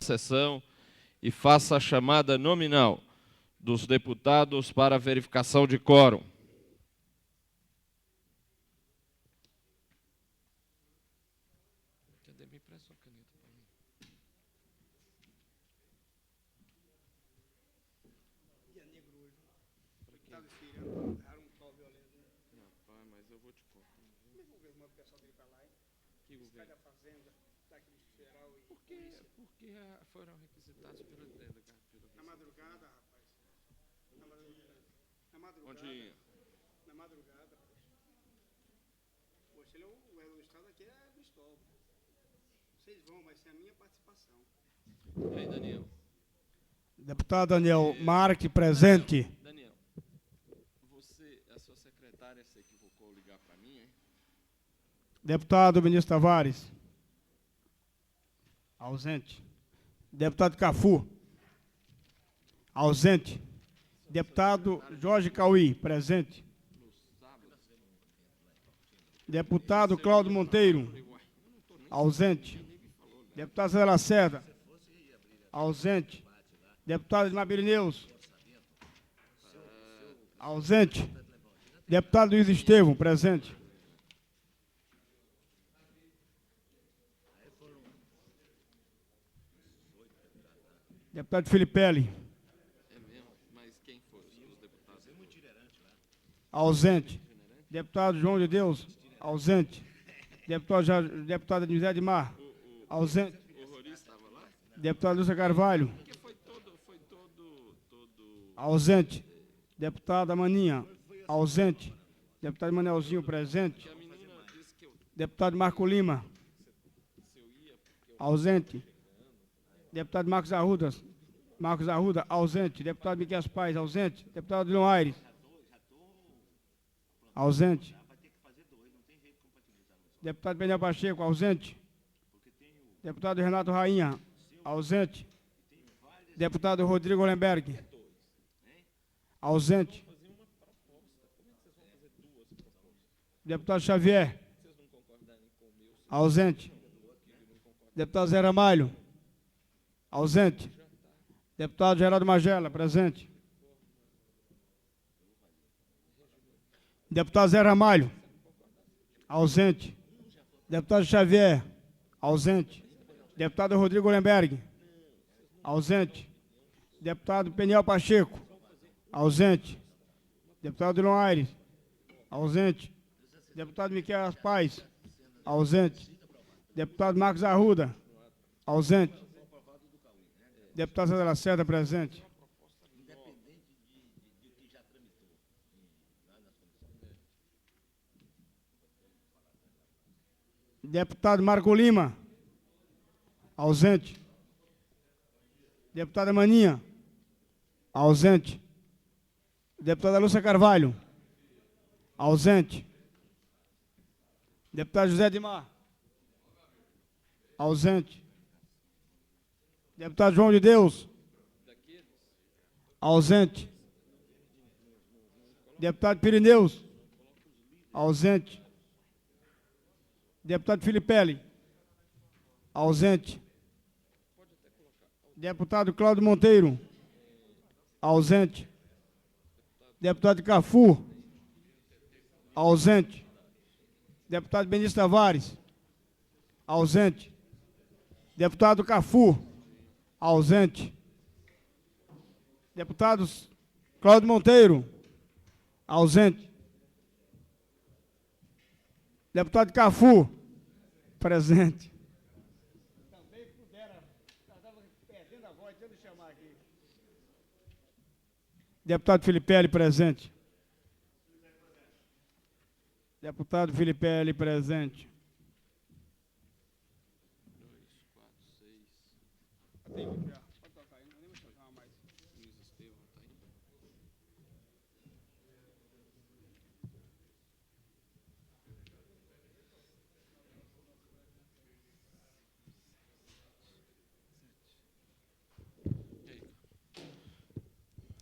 sessão e faça a chamada nominal dos deputados para a verificação de quórum. Porque foram requisitados pela delegada. Na madrugada, rapaz. Na madrugada. Onde? Na madrugada, poxa. Poxa, o estado aqui é Cristóvão. Vocês vão, vai ser a minha participação. E aí, Daniel? Deputado Daniel Marque, presente. Daniel, a sua secretária se equivocou ao ligar para mim, hein? Deputado ministro Tavares. Ausente. Deputado Cafu. Ausente. Deputado Jorge Cauí, presente. Deputado Cláudio Monteiro. Ausente. Deputado Zé Lacerda. Ausente. Deputado Edmar Birineus. Ausente. Deputado Luiz Estevão, presente. Deputado Filipelli. É mesmo? Mas quem foram os deputados? Ausente. Deputado João de Deus. Ausente. Deputado José Edmar. Ausente. O Rori estava lá? Deputado Lúcia Carvalho. Porque foi todo... Ausente. Deputada Maninha. Ausente. Deputado Manelzinho, presente. A menina disse que eu... Deputado Marco Lima. Se eu ia, porque eu... Ausente. Deputado Marcos Arruda, ausente. Deputado Miquel Paz, ausente. Deputado Leon Aires. Ausente. Deputado Benel Pacheco, ausente. Deputado Renato Rainha, ausente. Deputado Rodrigo Hollenberg, ausente. Deputado Xavier, ausente. Deputado Zé Ramalho, ausente. Deputado Geraldo Magela, presente. Deputado Zé Ramalho, ausente. Deputado Xavier, ausente. Deputado Rodrigo Hollenberg, ausente. Deputado Peniel Pacheco, ausente. Deputado Leon Aires, ausente. Deputado Miquel Paz, ausente. Deputado Marcos Arruda, ausente. Deputado Zé Lacerda, presente. Deputado Marco Lima, ausente. Deputada Maninha, ausente. Deputada Lúcia Carvalho, ausente. Deputado José Edmar, ausente. Deputado João de Deus, ausente. Deputado Pirineus, ausente. Deputado Filipelli, ausente. Deputado Cláudio Monteiro, ausente. Deputado Cafu, ausente. Deputado Benício Tavares, ausente. Deputado Cafu, ausente. Deputados Cláudio Monteiro, ausente. Deputado Cafu, presente. Também pudera, estava perdendo a voz, deixa eu chamar aqui. Deputado Filipelli, presente. Deputado Filipelli, presente. 2, 4, 6... Tem outro já. Pode tocar aí, não vou nem chamar mais. Luiz Estevão tá aí.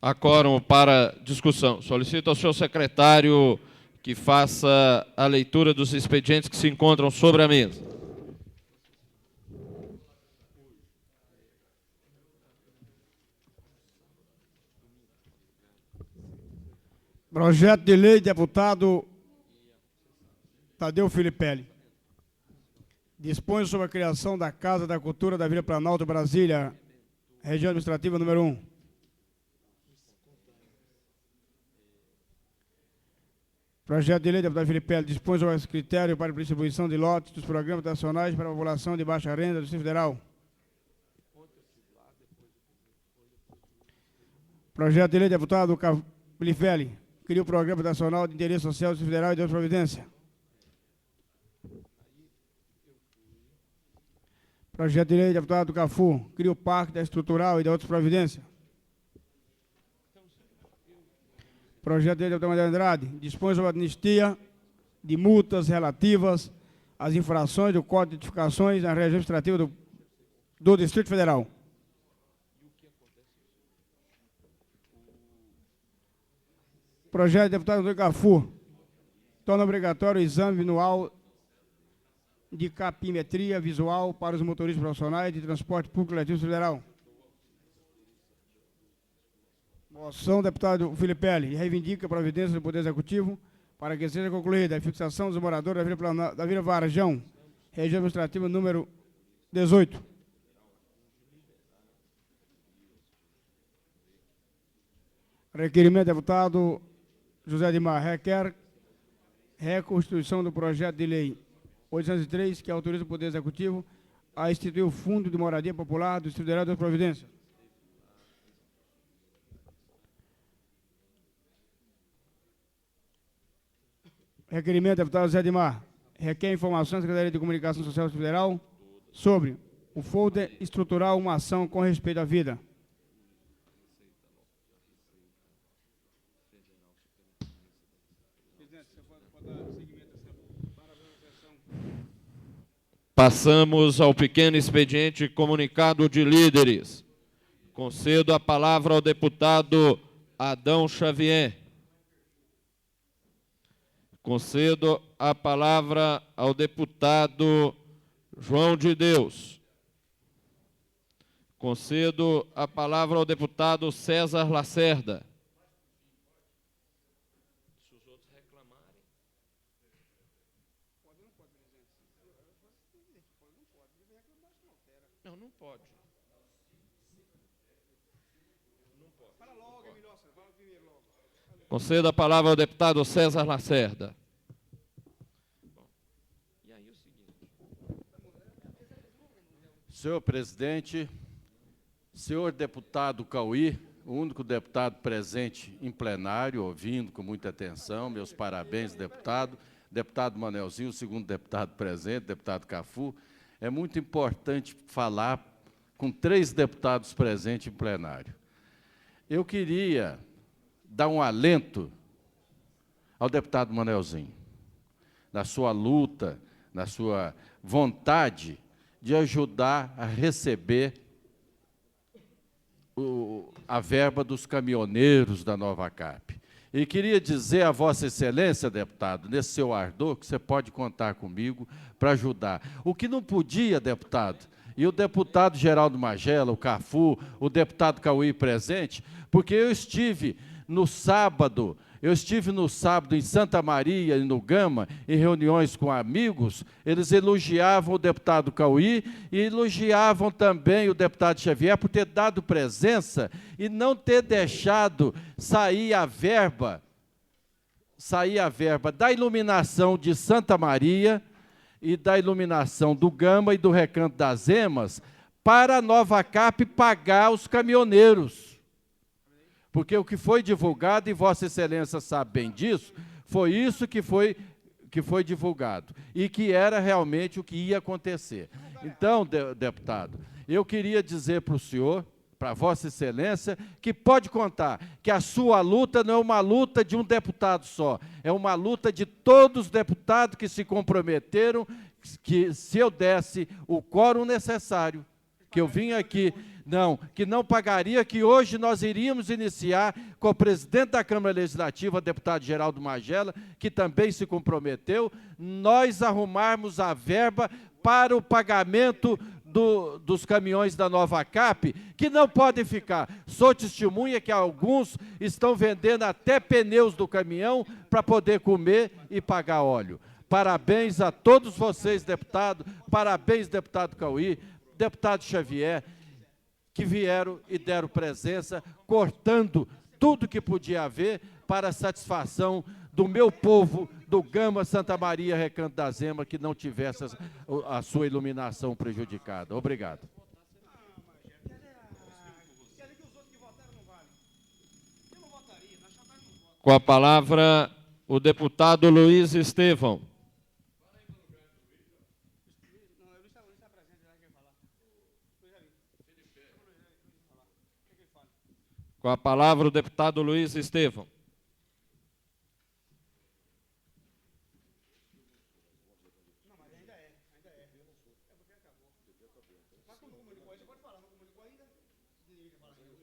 Há quórum para discussão. Solicito ao senhor secretário que faça a leitura dos expedientes que se encontram sobre a mesa. Projeto de lei, deputado Tadeu Filipelli. Dispõe sobre a criação da Casa da Cultura da Vila Planalto, Brasília, região administrativa número 1. Projeto de lei, deputado Filipelli, dispõe sobre os critérios para a distribuição de lotes dos programas nacionais para a população de baixa renda do Distrito Federal. Projeto de lei, deputado Filipelli, cria o Programa Nacional de Interesse Social do Distrito Federal e de outra providência. Projeto de lei, deputado Cafu, cria o Parque da Estrutural e de outras providências. Projeto de lei, deputado Madeira Andrade, dispõe sobre a anistia de multas relativas às infrações do Código de Notificações na região administrativa do Distrito Federal. Projeto de deputado Antônio Cafu, torna obrigatório o exame anual de capimetria visual para os motoristas profissionais de transporte público coletivo federal. Moção, deputado Filipelli, reivindica a providência do Poder Executivo para que seja concluída a fixação dos moradores da Vila Varjão, região administrativa número 18. Requerimento, deputado José Edmar, requer reconstituição do projeto de lei 803, que autoriza o Poder Executivo a instituir o Fundo de Moradia Popular do Distrito Federal das Providências. Requerimento, deputado José Edmar, requer informações da Secretaria de Comunicação Social Federal sobre o folder estrutural, uma ação com respeito à vida. Passamos ao pequeno expediente comunicado de líderes. Concedo a palavra ao deputado Adão Xavier. Concedo a palavra ao deputado João de Deus. Concedo a palavra ao deputado César Lacerda. Se os outros reclamarem. Não, não pode. Fala logo, é melhor, fala primeiro logo. Concedo a palavra ao deputado César Lacerda. E aí o seguinte. Senhor presidente, senhor deputado Cauí, o único deputado presente em plenário, ouvindo com muita atenção, meus parabéns, deputado. Deputado Manelzinho, o segundo deputado presente, deputado Cafu. É muito importante falar com 3 deputados presentes em plenário. Eu queria dar um alento ao deputado Manelzinho, na sua luta, na sua vontade de ajudar a receber a verba dos caminhoneiros da Nova Carpe. E queria dizer a Vossa Excelência, deputado, nesse seu ardor, que você pode contar comigo para ajudar. O que não podia, deputado, e o deputado Geraldo Magela, o Cafu, o deputado Cauí presente, porque eu estive no sábado em Santa Maria e no Gama, em reuniões com amigos, eles elogiavam o deputado Cauí e elogiavam também o deputado Xavier por ter dado presença e não ter deixado sair a verba da iluminação de Santa Maria e da iluminação do Gama e do Recanto das Emas para a Nova Carpe pagar os caminhoneiros. Porque o que foi divulgado, e Vossa Excelência sabe bem disso, foi isso que foi divulgado, e que era realmente o que ia acontecer. Então, deputado, eu queria dizer para o senhor, para Vossa Excelência, que pode contar que a sua luta não é uma luta de um deputado só, é uma luta de todos os deputados que se comprometeram, que se eu desse o quórum necessário, que eu vim aqui, que não pagaria, que hoje nós iríamos iniciar com o presidente da Câmara Legislativa, deputado Geraldo Magela, que também se comprometeu, nós arrumarmos a verba para o pagamento dos caminhões da Nova Cap, que não podem ficar. Sou testemunha que alguns estão vendendo até pneus do caminhão para poder comer e pagar óleo. Parabéns a todos vocês, deputado, parabéns, deputado Cauí, deputado Xavier, que vieram e deram presença, cortando tudo que podia haver para a satisfação do meu povo, do Gama, Santa Maria, Recanto das Emas, que não tivesse a sua iluminação prejudicada. Obrigado. Com a palavra, o deputado Luiz Estevão. Com a palavra, o deputado Luiz Estevão.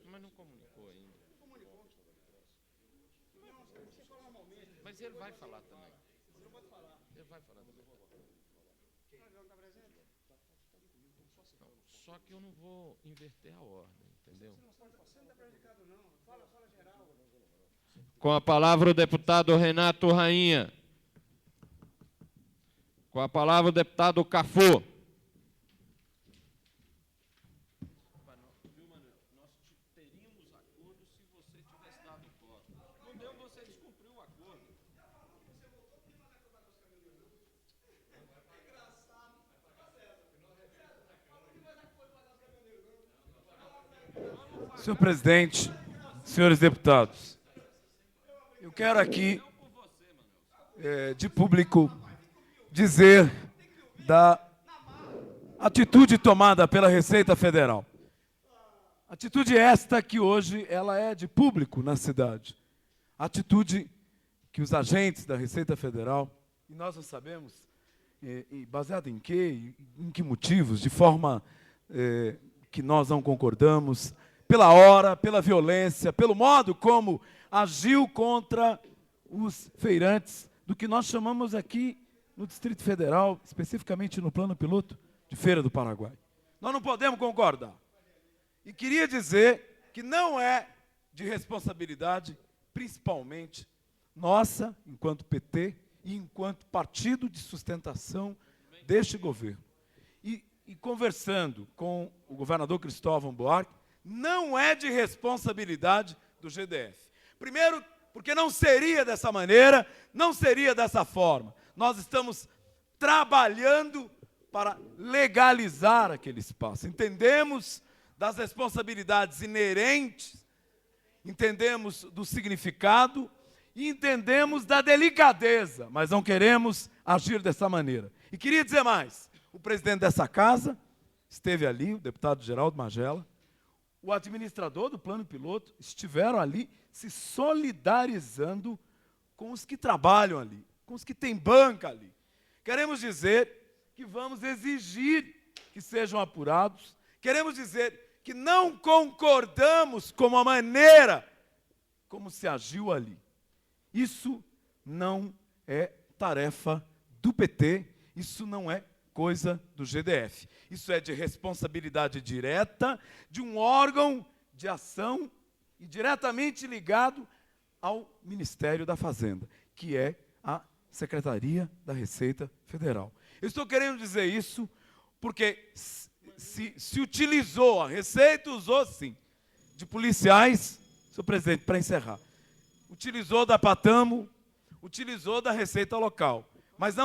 Mas não comunicou ainda. Mas ele vai falar também. Ele vai falar também. Não, só que eu não vou inverter a ordem, entendeu? Com a palavra, o deputado Renato Rainha. Com a palavra, o deputado Cafu. Senhor presidente, senhores deputados, eu quero aqui, de público, dizer da atitude tomada pela Receita Federal. Atitude esta que hoje ela é de público na cidade. Atitude que os agentes da Receita Federal, e nós não sabemos, baseado em quê, em que motivos, de forma que nós não concordamos, pela hora, pela violência, pelo modo como agiu contra os feirantes do que nós chamamos aqui no Distrito Federal, especificamente no plano piloto de Feira do Paraguai. Nós não podemos concordar. E queria dizer que não é de responsabilidade, principalmente nossa, enquanto PT, e enquanto partido de sustentação deste governo. E conversando com o governador Cristóvão Buarque, não é de responsabilidade do GDF. Primeiro, porque não seria dessa maneira, não seria dessa forma. Nós estamos trabalhando para legalizar aquele espaço. Entendemos das responsabilidades inerentes, entendemos do significado e entendemos da delicadeza, mas não queremos agir dessa maneira. E queria dizer mais, o presidente dessa casa esteve ali, o deputado Geraldo Magela, o administrador do plano piloto estiveram ali se solidarizando com os que trabalham ali, com os que têm banca ali. Queremos dizer que vamos exigir que sejam apurados, queremos dizer que não concordamos com a maneira como se agiu ali. Isso não é tarefa do PT, isso não é coisa do GDF. Isso é de responsabilidade direta de um órgão de ação e diretamente ligado ao Ministério da Fazenda, que é a Secretaria da Receita Federal. Eu estou querendo dizer isso porque se utilizou, a Receita usou sim, de policiais, senhor presidente, para encerrar, utilizou da Patamo, utilizou da Receita Local, mas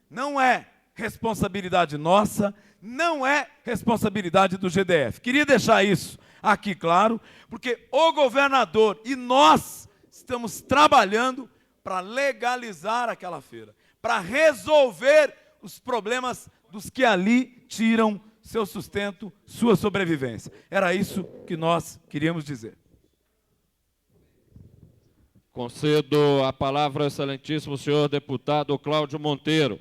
não é responsabilidade nossa, não é responsabilidade do GDF. Queria deixar isso aqui claro, porque o governador e nós estamos trabalhando para legalizar aquela feira, para resolver os problemas dos que ali tiram seu sustento, sua sobrevivência. Era isso que nós queríamos dizer. Concedo a palavra ao excelentíssimo senhor deputado Cláudio Monteiro.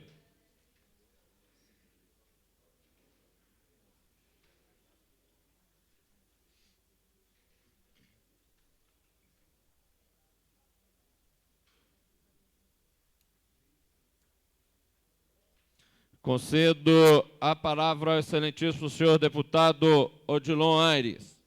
Concedo a palavra ao excelentíssimo senhor deputado Odilon Aires.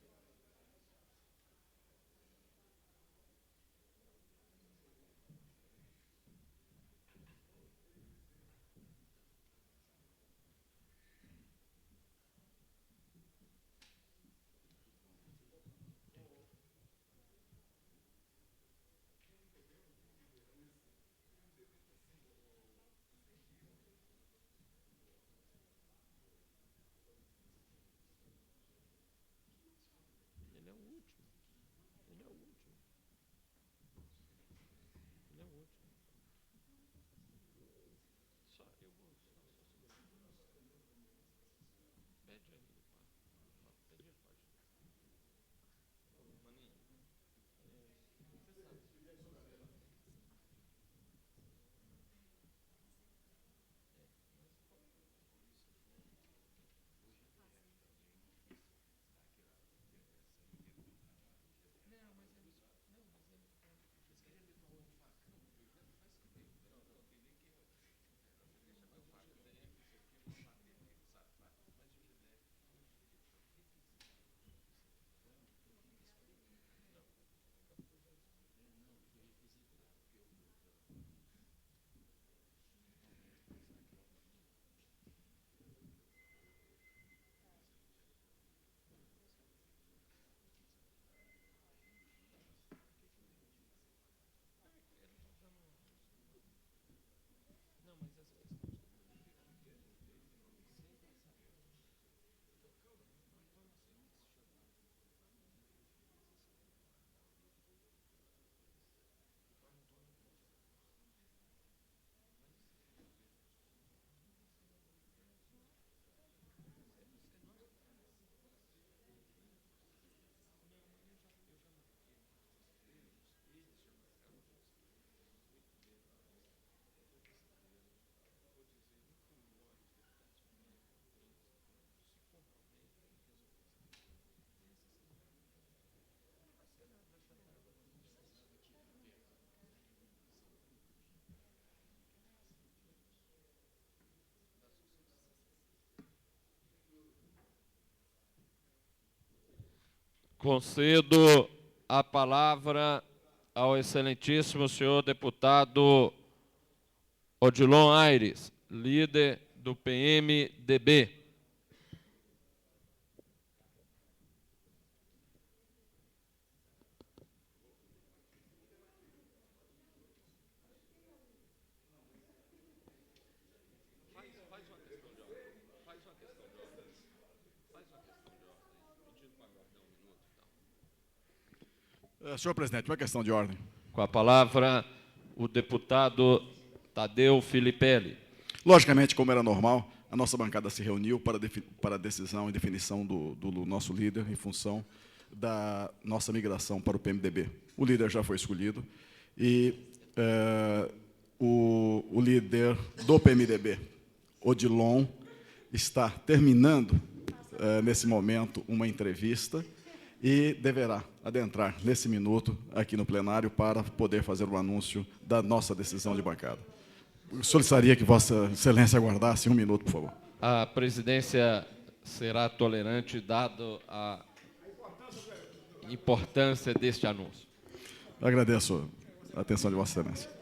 Concedo a palavra ao excelentíssimo senhor deputado Odilon Aires, líder do PMDB. Senhor presidente, uma questão de ordem. Com a palavra, o deputado Tadeu Filipelli. Logicamente, como era normal, a nossa bancada se reuniu para a decisão e definição do nosso líder em função da nossa migração para o PMDB. O líder já foi escolhido e o líder do PMDB, Odilon, está terminando, nesse momento, uma entrevista e deverá adentrar nesse minuto aqui no plenário para poder fazer o anúncio da nossa decisão de bancada. Solicitaria que Vossa Excelência aguardasse um minuto, por favor. A presidência será tolerante, dado a importância deste anúncio. Agradeço a atenção de Vossa Excelência.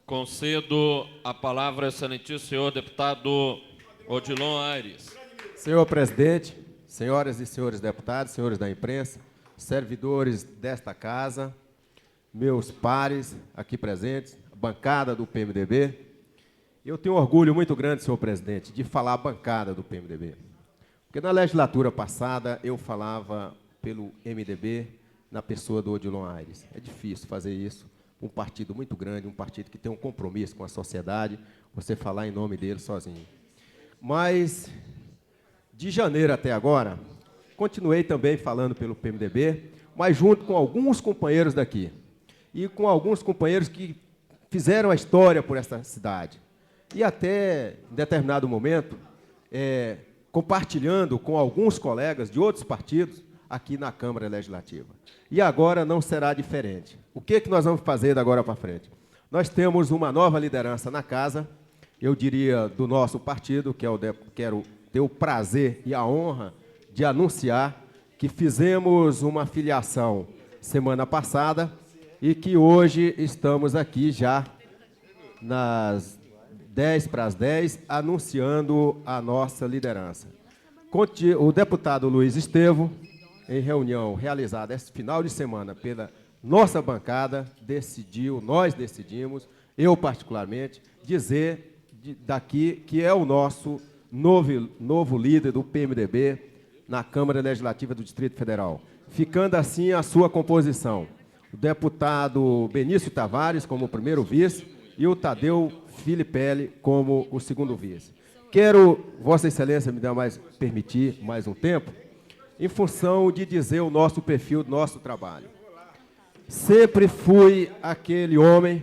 Concedo a palavra ao excelentíssimo senhor deputado Odilon Aires. Senhor presidente, senhoras e senhores deputados, senhores da imprensa, servidores desta casa, meus pares aqui presentes, a bancada do PMDB, eu tenho um orgulho muito grande, senhor presidente, de falar a bancada do PMDB. Porque na legislatura passada eu falava pelo MDB na pessoa do Odilon Aires. É difícil fazer isso. Um partido muito grande, um partido que tem um compromisso com a sociedade, você falar em nome dele sozinho. Mas, de janeiro até agora, continuei também falando pelo PMDB, mas junto com alguns companheiros daqui, e com alguns companheiros que fizeram a história por essa cidade. E até, em determinado momento, compartilhando com alguns colegas de outros partidos aqui na Câmara Legislativa. E agora não será diferente. O que nós vamos fazer da agora para frente? Nós temos uma nova liderança na casa, eu diria do nosso partido, que quero ter o prazer e a honra de anunciar que fizemos uma filiação semana passada e que hoje estamos aqui já nas 10 para as 10, anunciando a nossa liderança. O deputado Luiz Estevo, em reunião realizada esse final de semana pela nossa bancada, nós decidimos, eu particularmente, dizer daqui que é o nosso novo líder do PMDB na Câmara Legislativa do Distrito Federal. Ficando assim a sua composição. O deputado Benício Tavares como primeiro vice e o Tadeu Filipelli como o segundo vice. Quero, Vossa Excelência, permitir mais um tempo, em função de dizer o nosso perfil do nosso trabalho. Sempre fui aquele homem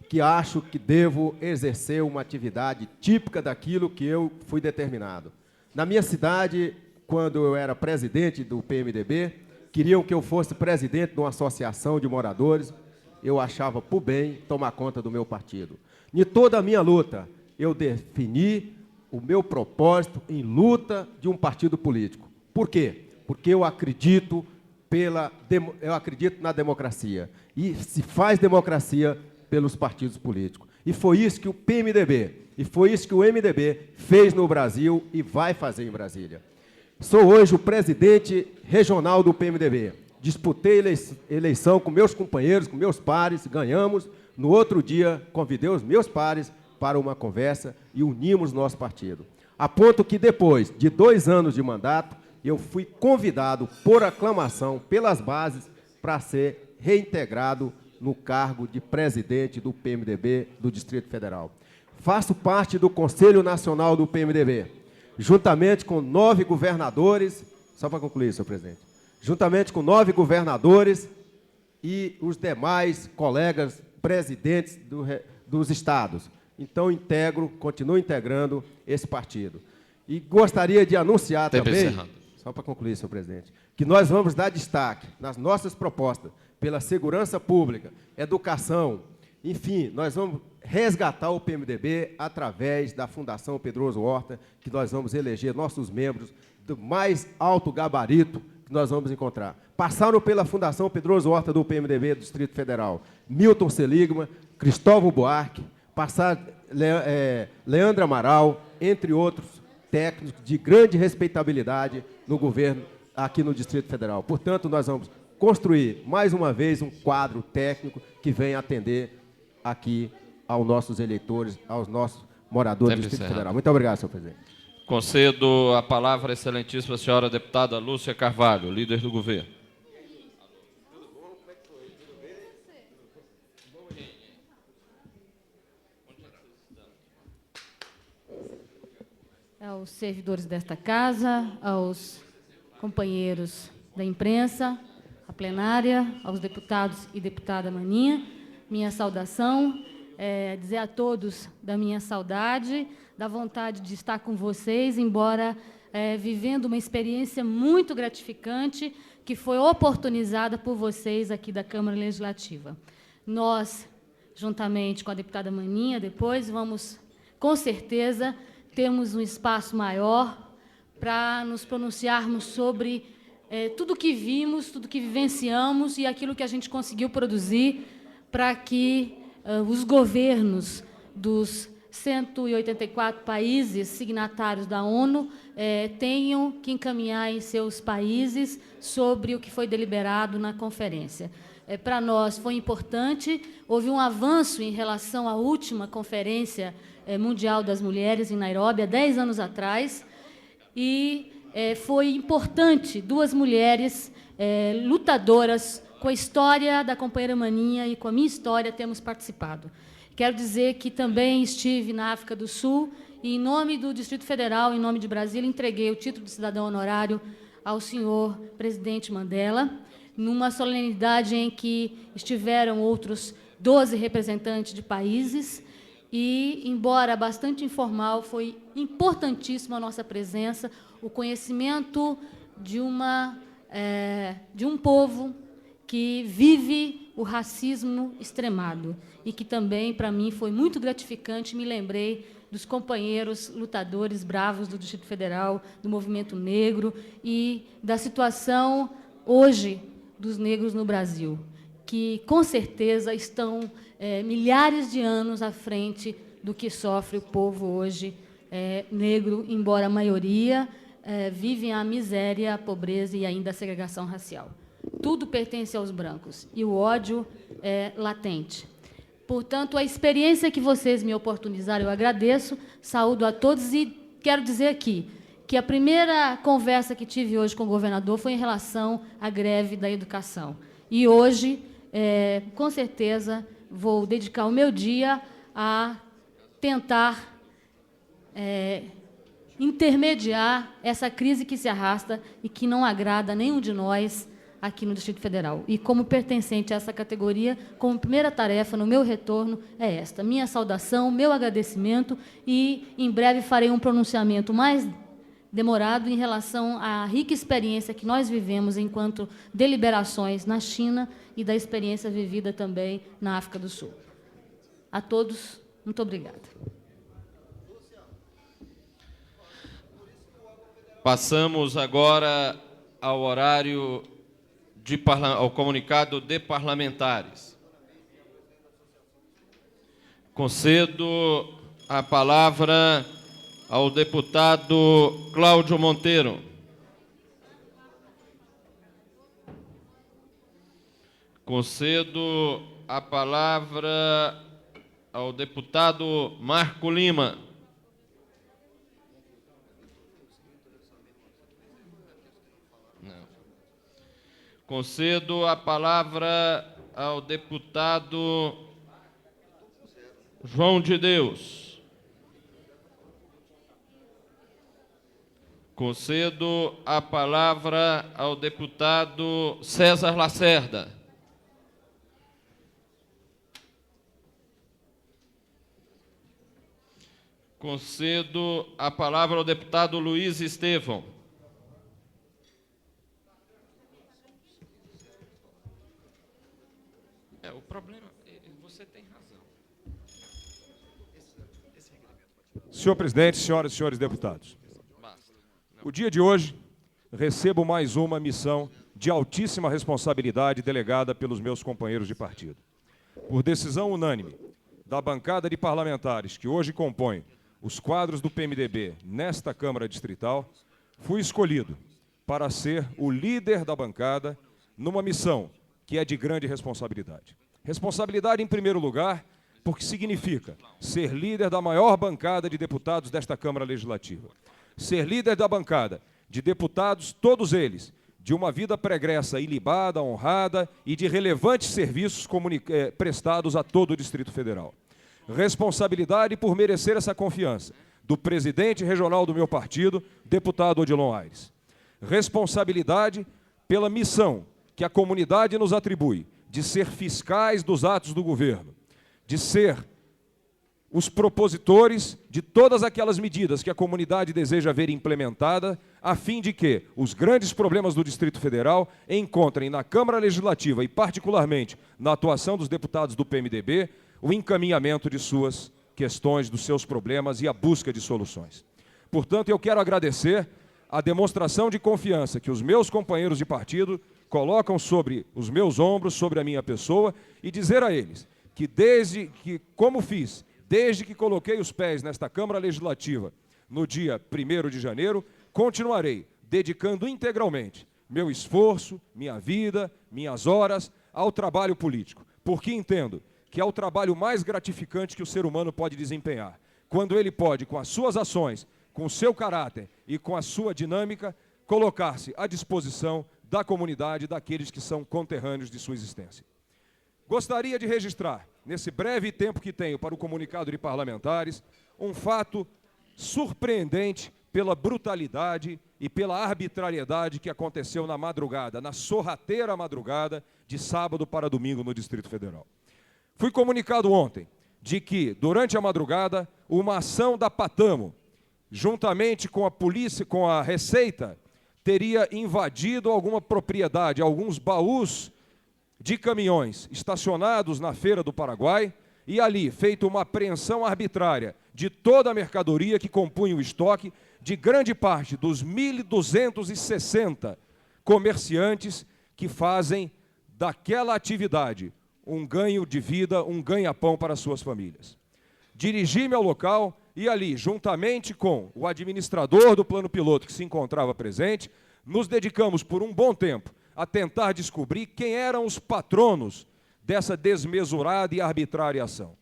que acho que devo exercer uma atividade típica daquilo que eu fui determinado. Na minha cidade, quando eu era presidente do PMDB, queriam que eu fosse presidente de uma associação de moradores, eu achava por bem tomar conta do meu partido. Em toda a minha luta, eu defini o meu propósito em luta de um partido político. Por quê? Porque eu acredito na democracia. E se faz democracia pelos partidos políticos. E foi isso que o PMDB, e foi isso que o MDB fez no Brasil e vai fazer em Brasília. Sou hoje o presidente regional do PMDB. Disputei eleição com meus companheiros, com meus pares, ganhamos. No outro dia, convidei os meus pares para uma conversa e unimos nosso partido. A ponto que depois de 2 anos de mandato, eu fui convidado por aclamação pelas bases para ser reintegrado no cargo de presidente do PMDB do Distrito Federal. Faço parte do Conselho Nacional do PMDB, juntamente com 9 governadores, só para concluir, senhor presidente, juntamente com 9 governadores e os demais colegas presidentes dos estados. Então, continuo integrando esse partido. E gostaria de anunciar também, só para concluir, senhor presidente, que nós vamos dar destaque nas nossas propostas pela segurança pública, educação, enfim, nós vamos resgatar o PMDB através da Fundação Pedroso Horta, que nós vamos eleger nossos membros do mais alto gabarito que nós vamos encontrar. Passaram pela Fundação Pedroso Horta do PMDB do Distrito Federal, Milton Seligman, Cristóvão Buarque, Leandro Amaral, entre outros técnicos de grande respeitabilidade no governo aqui no Distrito Federal. Portanto, nós vamos construir, mais uma vez, um quadro técnico que venha atender aqui aos nossos eleitores, aos nossos moradores do Distrito Federal. Muito obrigado, senhor presidente. Concedo a palavra à excelentíssima senhora deputada Lúcia Carvalho, líder do governo. Aos servidores desta casa, aos companheiros da imprensa, à plenária, aos deputados e deputada Maninha, minha saudação, dizer a todos da minha saudade, da vontade de estar com vocês, embora vivendo uma experiência muito gratificante que foi oportunizada por vocês aqui da Câmara Legislativa. Nós, juntamente com a deputada Maninha, depois vamos, com certeza, termos um espaço maior para nos pronunciarmos sobre tudo que vimos, tudo que vivenciamos e aquilo que a gente conseguiu produzir para que os governos dos 184 países signatários da ONU tenham que encaminhar em seus países sobre o que foi deliberado na conferência. Para nós foi importante, houve um avanço em relação à última Conferência Mundial das Mulheres em Nairobi, há 10 anos atrás, e foi importante, 2 mulheres lutadoras com a história da companheira Maninha e com a minha história termos participado. Quero dizer que também estive na África do Sul e, em nome do Distrito Federal, em nome de Brasília, entreguei o título de cidadão honorário ao senhor presidente Mandela, numa solenidade em que estiveram outros 12 representantes de países e, embora bastante informal, foi importantíssima a nossa presença, o conhecimento de um povo que vive o racismo extremado e que também, para mim, foi muito gratificante. Me lembrei dos companheiros lutadores bravos do Distrito Federal, do movimento negro e da situação, hoje, dos negros no Brasil, que, com certeza, estão milhares de anos à frente do que sofre o povo hoje negro, embora a maioria vivem a miséria, a pobreza e ainda a segregação racial. Tudo pertence aos brancos e o ódio é latente. Portanto, a experiência que vocês me oportunizaram, eu agradeço, saúdo a todos e quero dizer aqui que a primeira conversa que tive hoje com o governador foi em relação à greve da educação. E hoje, com certeza, vou dedicar o meu dia a tentar intermediar essa crise que se arrasta e que não agrada a nenhum de nós aqui no Distrito Federal. E, como pertencente a essa categoria, como primeira tarefa no meu retorno é esta. Minha saudação, meu agradecimento e, em breve, farei um pronunciamento mais demorado em relação à rica experiência que nós vivemos enquanto deliberações na China e da experiência vivida também na África do Sul. A todos, muito obrigada. Passamos agora ao horário ao comunicado de parlamentares. Concedo a palavra ao deputado Cláudio Monteiro. Concedo a palavra ao deputado Marco Lima. Concedo a palavra ao deputado João de Deus. Concedo a palavra ao deputado César Lacerda. Concedo a palavra ao deputado Luiz Estevão. O problema, você tem razão. Senhor presidente, senhoras e senhores deputados, o dia de hoje recebo mais uma missão de altíssima responsabilidade delegada pelos meus companheiros de partido. Por decisão unânime da bancada de parlamentares que hoje compõem os quadros do PMDB nesta Câmara Distrital, fui escolhido para ser o líder da bancada numa missão que é de grande responsabilidade. Responsabilidade, em primeiro lugar, porque significa ser líder da maior bancada de deputados desta Câmara Legislativa. Ser líder da bancada de deputados, todos eles, de uma vida pregressa ilibada, honrada e de relevantes serviços prestados a todo o Distrito Federal. Responsabilidade por merecer essa confiança do presidente regional do meu partido, deputado Odilon Aires. Responsabilidade pela missão que a comunidade nos atribui, de ser fiscais dos atos do governo, de ser os propositores de todas aquelas medidas que a comunidade deseja ver implementada, a fim de que os grandes problemas do Distrito Federal encontrem na Câmara Legislativa e, particularmente, na atuação dos deputados do PMDB, o encaminhamento de suas questões, dos seus problemas e a busca de soluções. Portanto, eu quero agradecer a demonstração de confiança que os meus companheiros de partido colocam sobre os meus ombros, sobre a minha pessoa, e dizer a eles que como fiz, desde que coloquei os pés nesta Câmara Legislativa no dia 1º de janeiro, continuarei dedicando integralmente meu esforço, minha vida, minhas horas ao trabalho político, porque entendo que é o trabalho mais gratificante que o ser humano pode desempenhar, quando ele pode, com as suas ações, com o seu caráter e com a sua dinâmica, colocar-se à disposição da comunidade, daqueles que são conterrâneos de sua existência. Gostaria de registrar, nesse breve tempo que tenho para o comunicado de parlamentares, um fato surpreendente pela brutalidade e pela arbitrariedade que aconteceu na madrugada, na sorrateira madrugada de sábado para domingo no Distrito Federal. Fui comunicado ontem de que, durante a madrugada, uma ação da Patamo, juntamente com a polícia, com a Receita, teria invadido alguma propriedade, alguns baús de caminhões estacionados na Feira do Paraguai e ali feito uma apreensão arbitrária de toda a mercadoria que compunha o estoque de grande parte dos 1.260 comerciantes que fazem daquela atividade um ganho de vida, um ganha-pão para suas famílias. Dirigi-me ao local e ali, juntamente com o administrador do plano piloto que se encontrava presente, nos dedicamos por um bom tempo a tentar descobrir quem eram os patronos dessa desmesurada e arbitrária ação.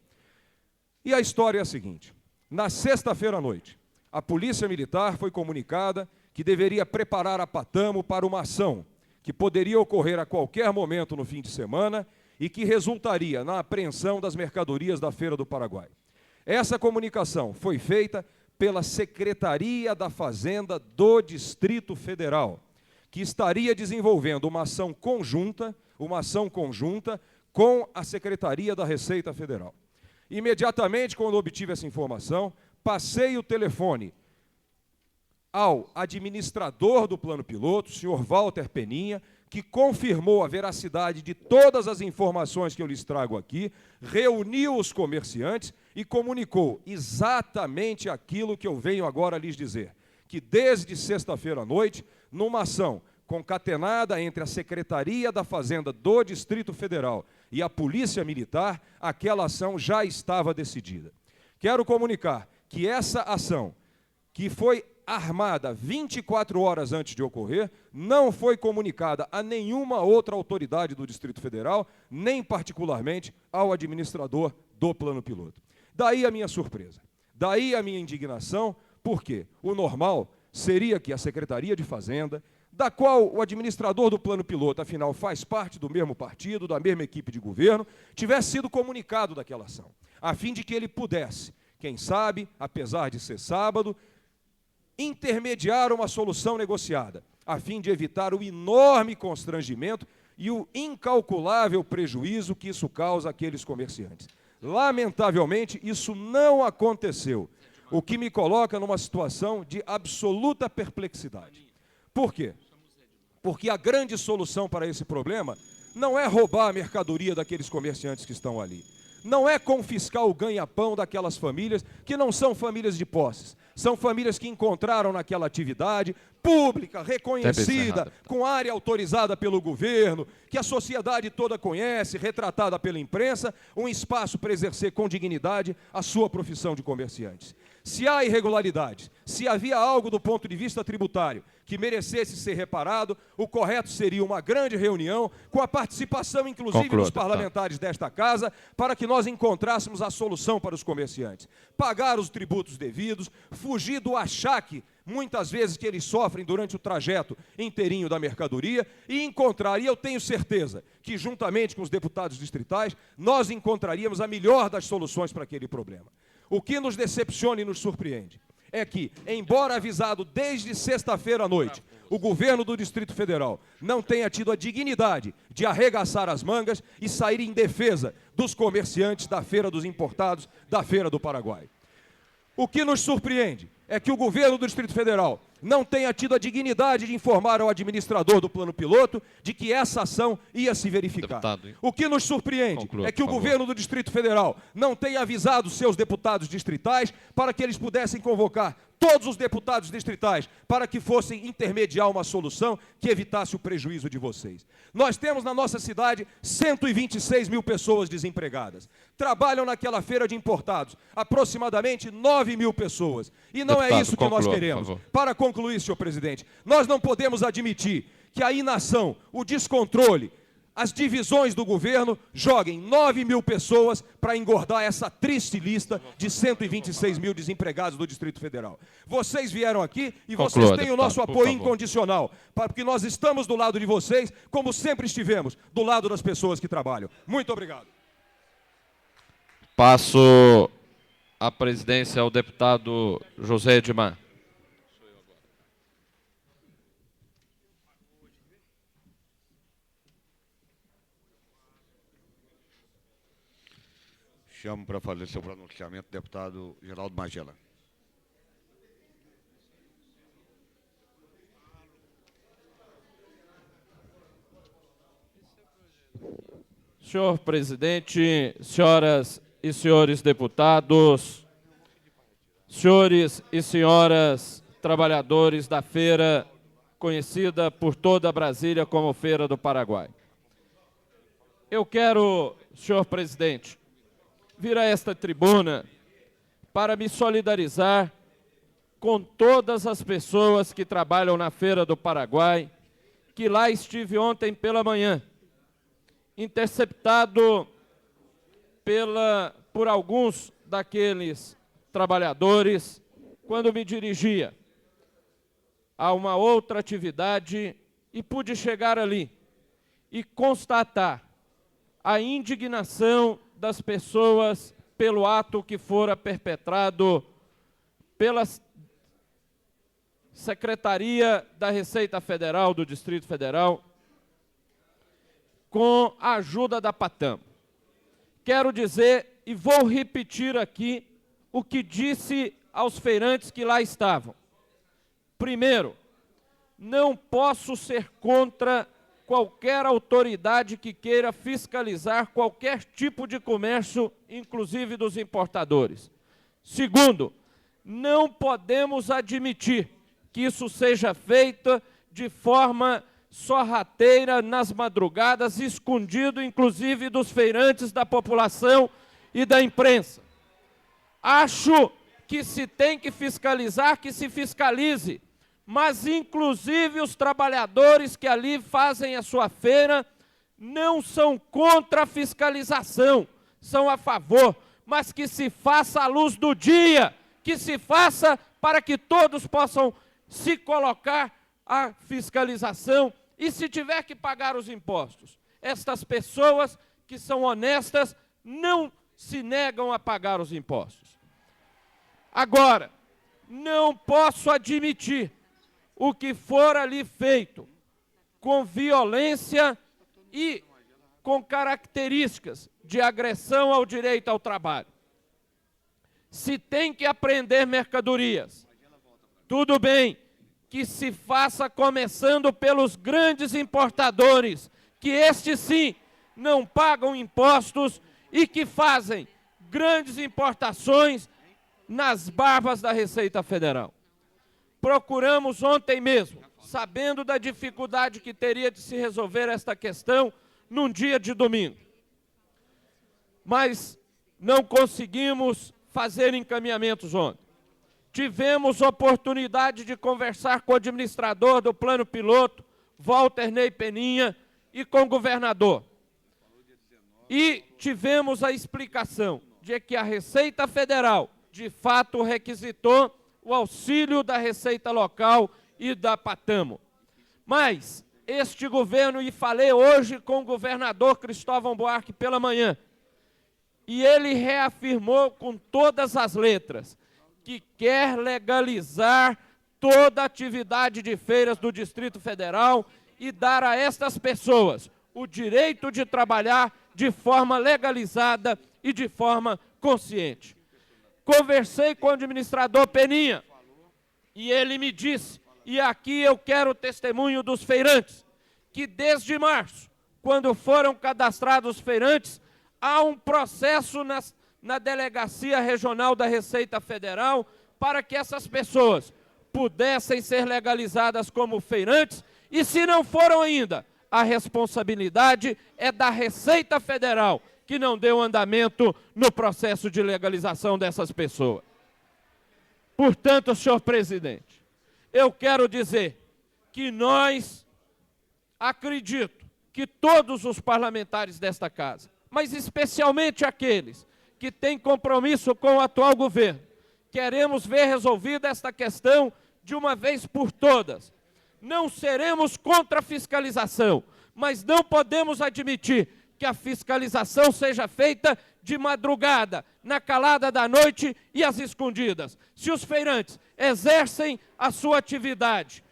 E a história é a seguinte: na sexta-feira à noite, a Polícia Militar foi comunicada que deveria preparar a Patamo para uma ação que poderia ocorrer a qualquer momento no fim de semana e que resultaria na apreensão das mercadorias da Feira do Paraguai. Essa comunicação foi feita pela Secretaria da Fazenda do Distrito Federal, que estaria desenvolvendo uma ação conjunta com a Secretaria da Receita Federal. Imediatamente, quando obtive essa informação, passei o telefone ao administrador do plano piloto, o senhor Walter Peninha, que confirmou a veracidade de todas as informações que eu lhes trago aqui, reuniu os comerciantes e comunicou exatamente aquilo que eu venho agora lhes dizer, que desde sexta-feira à noite, numa ação concatenada entre a Secretaria da Fazenda do Distrito Federal e a Polícia Militar, aquela ação já estava decidida. Quero comunicar que essa ação, que foi armada 24 horas antes de ocorrer, não foi comunicada a nenhuma outra autoridade do Distrito Federal, nem particularmente ao administrador do plano piloto. Daí a minha surpresa, daí a minha indignação, porque o normal seria que a Secretaria de Fazenda, da qual o administrador do plano piloto, afinal, faz parte do mesmo partido, da mesma equipe de governo, tivesse sido comunicado daquela ação, a fim de que ele pudesse, quem sabe, apesar de ser sábado, intermediar uma solução negociada, a fim de evitar o enorme constrangimento e o incalculável prejuízo que isso causa àqueles comerciantes. Lamentavelmente, isso não aconteceu, o que me coloca numa situação de absoluta perplexidade. Por quê? Porque a grande solução para esse problema não é roubar a mercadoria daqueles comerciantes que estão ali. Não é confiscar o ganha-pão daquelas famílias que não são famílias de posses. São famílias que encontraram naquela atividade pública, reconhecida, com área autorizada pelo governo, que a sociedade toda conhece, retratada pela imprensa, um espaço para exercer com dignidade a sua profissão de comerciantes. Se há irregularidades, se havia algo do ponto de vista tributário que merecesse ser reparado, o correto seria uma grande reunião com a participação, inclusive, dos parlamentares desta casa, para que nós encontrássemos a solução para os comerciantes. Pagar os tributos devidos, fugir do achaque, muitas vezes, que eles sofrem durante o trajeto inteirinho da mercadoria e encontrar, e eu tenho certeza que, juntamente com os deputados distritais, nós encontraríamos a melhor das soluções para aquele problema. O que nos decepciona e nos surpreende é que, embora avisado desde sexta-feira à noite, o governo do Distrito Federal não tenha tido a dignidade de arregaçar as mangas e sair em defesa dos comerciantes da Feira dos Importados, da Feira do Paraguai. O que nos surpreende é que o governo do Distrito Federal não tenha tido a dignidade de informar ao administrador do plano piloto de que essa ação ia se verificar. Deputado, O que nos surpreende conclua, é que o por favor. governo do Distrito Federal não tenha avisado seus deputados distritais para que eles pudessem convocar todos os deputados distritais para que fossem intermediar uma solução que evitasse o prejuízo de vocês. Nós temos na nossa cidade 126 mil pessoas desempregadas. Trabalham naquela feira de importados aproximadamente 9 mil pessoas. E não Deputado, é isso que nós conclua, queremos. por favor. Para concluir, senhor presidente, nós não podemos admitir que a inação, o descontrole, as divisões do governo joguem 9 mil pessoas para engordar essa triste lista de 126 mil desempregados do Distrito Federal. Vocês vieram aqui e vocês Conclua, têm o deputado, nosso por apoio favor. incondicional, porque nós estamos do lado de vocês, como sempre estivemos, do lado das pessoas que trabalham. Muito obrigado. Passo a presidência ao deputado José Edmar. Chamo para fazer seu pronunciamento o deputado Geraldo Magela. Senhor presidente, senhoras e senhores deputados, senhores e senhoras trabalhadores da feira, conhecida por toda Brasília como Feira do Paraguai. Eu quero, senhor presidente, vir a esta tribuna para me solidarizar com todas as pessoas que trabalham na Feira do Paraguai, que lá estive ontem pela manhã, interceptado por alguns daqueles trabalhadores, quando me dirigia a uma outra atividade e pude chegar ali e constatar a indignação das pessoas pelo ato que fora perpetrado pela Secretaria da Receita Federal do Distrito Federal, com a ajuda da Patam. Quero dizer, e vou repetir aqui, o que disse aos feirantes que lá estavam. Primeiro, não posso ser contra qualquer autoridade que queira fiscalizar qualquer tipo de comércio, inclusive dos importadores. Segundo, não podemos admitir que isso seja feito de forma sorrateira, nas madrugadas, escondido, inclusive, dos feirantes, da população e da imprensa. Acho que se tem que fiscalizar, que se fiscalize, mas, inclusive, os trabalhadores que ali fazem a sua feira não são contra a fiscalização, são a favor, mas que se faça à luz do dia, que se faça para que todos possam se colocar à fiscalização e, se tiver que pagar os impostos. Estas pessoas que são honestas não se negam a pagar os impostos. Agora, não posso admitir o que for ali feito com violência e com características de agressão ao direito ao trabalho. Se tem que apreender mercadorias, tudo bem, que se faça começando pelos grandes importadores, que estes sim não pagam impostos e que fazem grandes importações nas barbas da Receita Federal. Procuramos ontem mesmo, sabendo da dificuldade que teria de se resolver esta questão num dia de domingo. Mas não conseguimos fazer encaminhamentos ontem. Tivemos oportunidade de conversar com o administrador do plano piloto, Walter Ney Peninha, e com o governador. E tivemos a explicação de que a Receita Federal, de fato, requisitou o auxílio da Receita Local e da Patamo. Mas este governo, e falei hoje com o governador Cristóvão Buarque pela manhã, e ele reafirmou com todas as letras que quer legalizar toda a atividade de feiras do Distrito Federal e dar a estas pessoas o direito de trabalhar de forma legalizada e de forma consciente. Conversei com o administrador Peninha E ele me disse, e aqui eu quero o testemunho dos feirantes, que desde março, quando foram cadastrados feirantes, há um processo na Delegacia Regional da Receita Federal para que essas pessoas pudessem ser legalizadas como feirantes, e se não foram ainda, a responsabilidade é da Receita Federal, que não deu andamento no processo de legalização dessas pessoas. Portanto, senhor presidente, eu quero dizer que nós, acredito que todos os parlamentares desta casa, mas especialmente aqueles que têm compromisso com o atual governo, queremos ver resolvida esta questão de uma vez por todas. Não seremos contra a fiscalização, mas não podemos admitir que a fiscalização seja feita de madrugada, na calada da noite e às escondidas. Se os feirantes exercem a sua atividade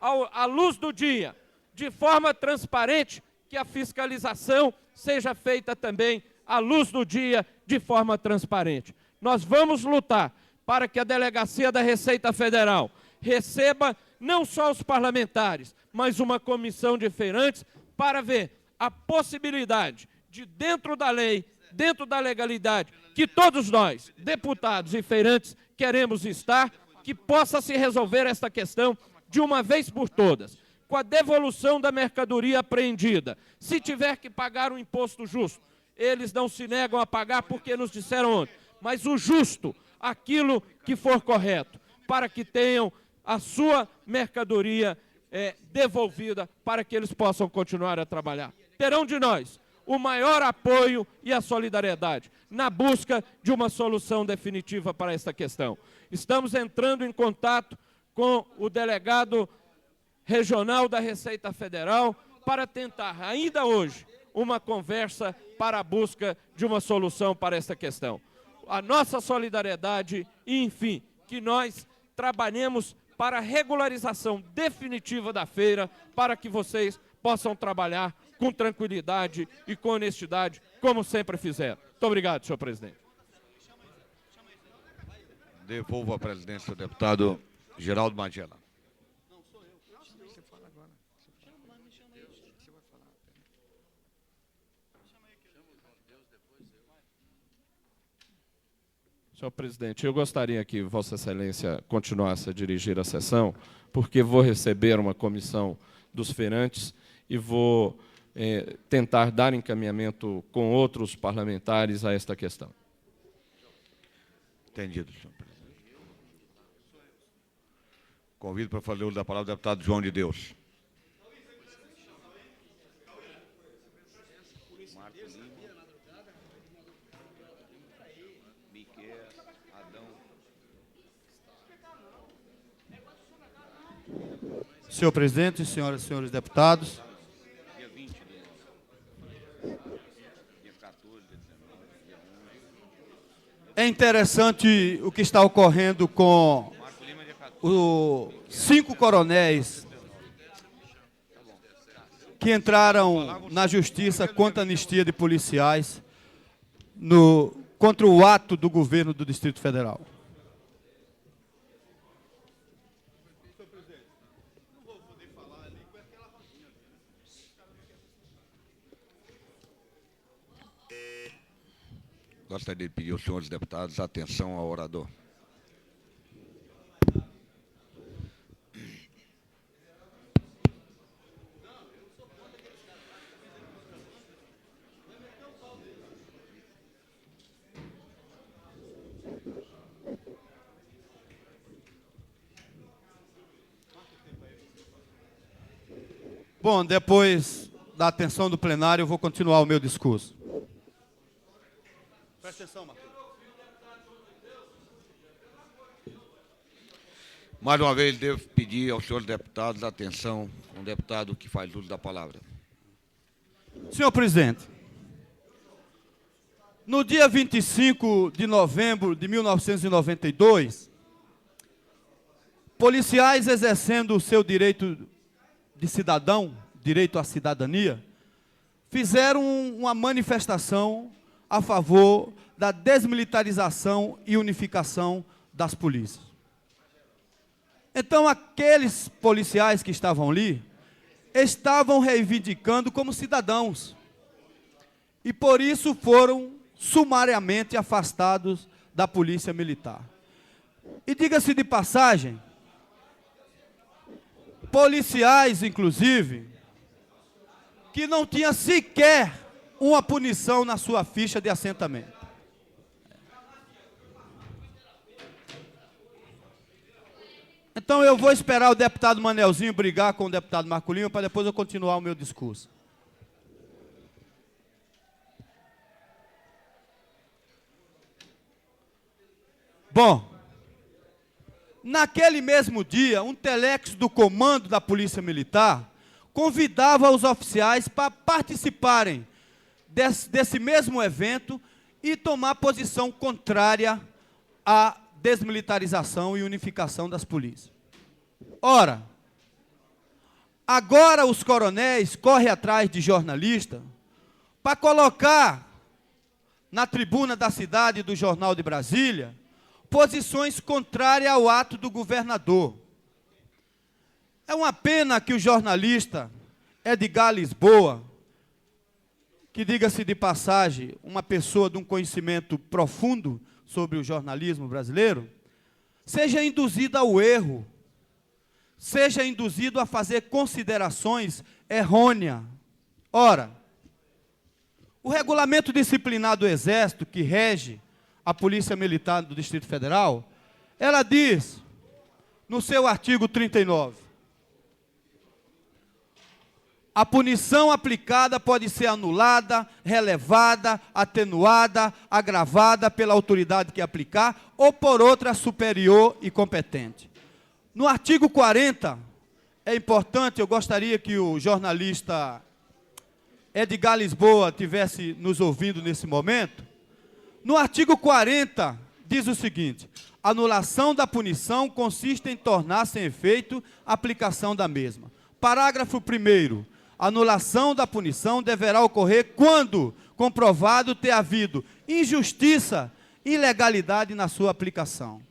à luz do dia, de forma transparente, que a fiscalização seja feita também à luz do dia, de forma transparente. Nós vamos lutar para que a Delegacia da Receita Federal receba não só os parlamentares, mas uma comissão de feirantes para ver a possibilidade de, dentro da lei, dentro da legalidade, que todos nós, deputados e feirantes, queremos estar, que possa se resolver esta questão de uma vez por todas, com a devolução da mercadoria apreendida. Se tiver que pagar um imposto justo, eles não se negam a pagar porque nos disseram ontem, mas o justo, aquilo que for correto, para que tenham a sua mercadoria devolvida, para que eles possam continuar a trabalhar. Terão de nós o maior apoio e a solidariedade na busca de uma solução definitiva para esta questão. Estamos entrando em contato com o delegado regional da Receita Federal para tentar, ainda hoje, uma conversa para a busca de uma solução para esta questão. A nossa solidariedade e, enfim, que nós trabalhemos para a regularização definitiva da feira, para que vocês possam trabalhar com tranquilidade e com honestidade, como sempre fizeram. Muito obrigado, senhor presidente. Devolvo a presidência ao deputado Geraldo Magela. Senhor presidente, eu gostaria que Vossa Excelência continuasse a dirigir a sessão, porque vou receber uma comissão dos feirantes e vou tentar dar encaminhamento com outros parlamentares a esta questão. Entendido, senhor presidente. Convido para fazer uso da palavra o deputado João de Deus. Senhor presidente, senhoras e senhores deputados, é interessante o que está ocorrendo com os 5 coronéis que entraram na justiça contra a anistia de policiais contra o ato do governo do Distrito Federal. Gostaria de pedir aos senhores deputados atenção ao orador. Bom, depois da atenção do plenário, eu vou continuar o meu discurso. Presta atenção, Marcos. Mais uma vez, devo pedir aos senhores deputados atenção, um deputado que faz uso da palavra. Senhor presidente, no dia 25 de novembro de 1992, policiais exercendo o seu direito de cidadão, direito à cidadania, fizeram uma manifestação a favor da desmilitarização e unificação das polícias. Então, aqueles policiais que estavam ali, estavam reivindicando como cidadãos. E por isso foram sumariamente afastados da Polícia Militar. E diga-se de passagem, policiais, inclusive, que não tinha sequer uma punição na sua ficha de assentamento. Então eu vou esperar o deputado Manelzinho brigar com o deputado Marco Lima para depois eu continuar o meu discurso. Bom, naquele mesmo dia, um telex do comando da Polícia Militar convidava os oficiais para participarem desse mesmo evento e tomar posição contrária à desmilitarização e unificação das polícias. Ora, agora os coronéis correm atrás de jornalistas para colocar na tribuna da cidade do Jornal de Brasília posições contrárias ao ato do governador. É uma pena que o jornalista Edgar Lisboa, que, diga-se de passagem, uma pessoa de um conhecimento profundo sobre o jornalismo brasileiro, seja induzido ao erro, seja induzido a fazer considerações errôneas. Ora, o regulamento disciplinar do Exército, que rege a Polícia Militar do Distrito Federal, ela diz, no seu artigo 39, a punição aplicada pode ser anulada, relevada, atenuada, agravada pela autoridade que aplicar ou por outra superior e competente. No artigo 40, é importante, eu gostaria que o jornalista Edgar Lisboa estivesse nos ouvindo nesse momento. No artigo 40, diz o seguinte: anulação da punição consiste em tornar sem efeito a aplicação da mesma. Parágrafo 1º. Anulação da punição deverá ocorrer quando comprovado ter havido injustiça, ilegalidade na sua aplicação.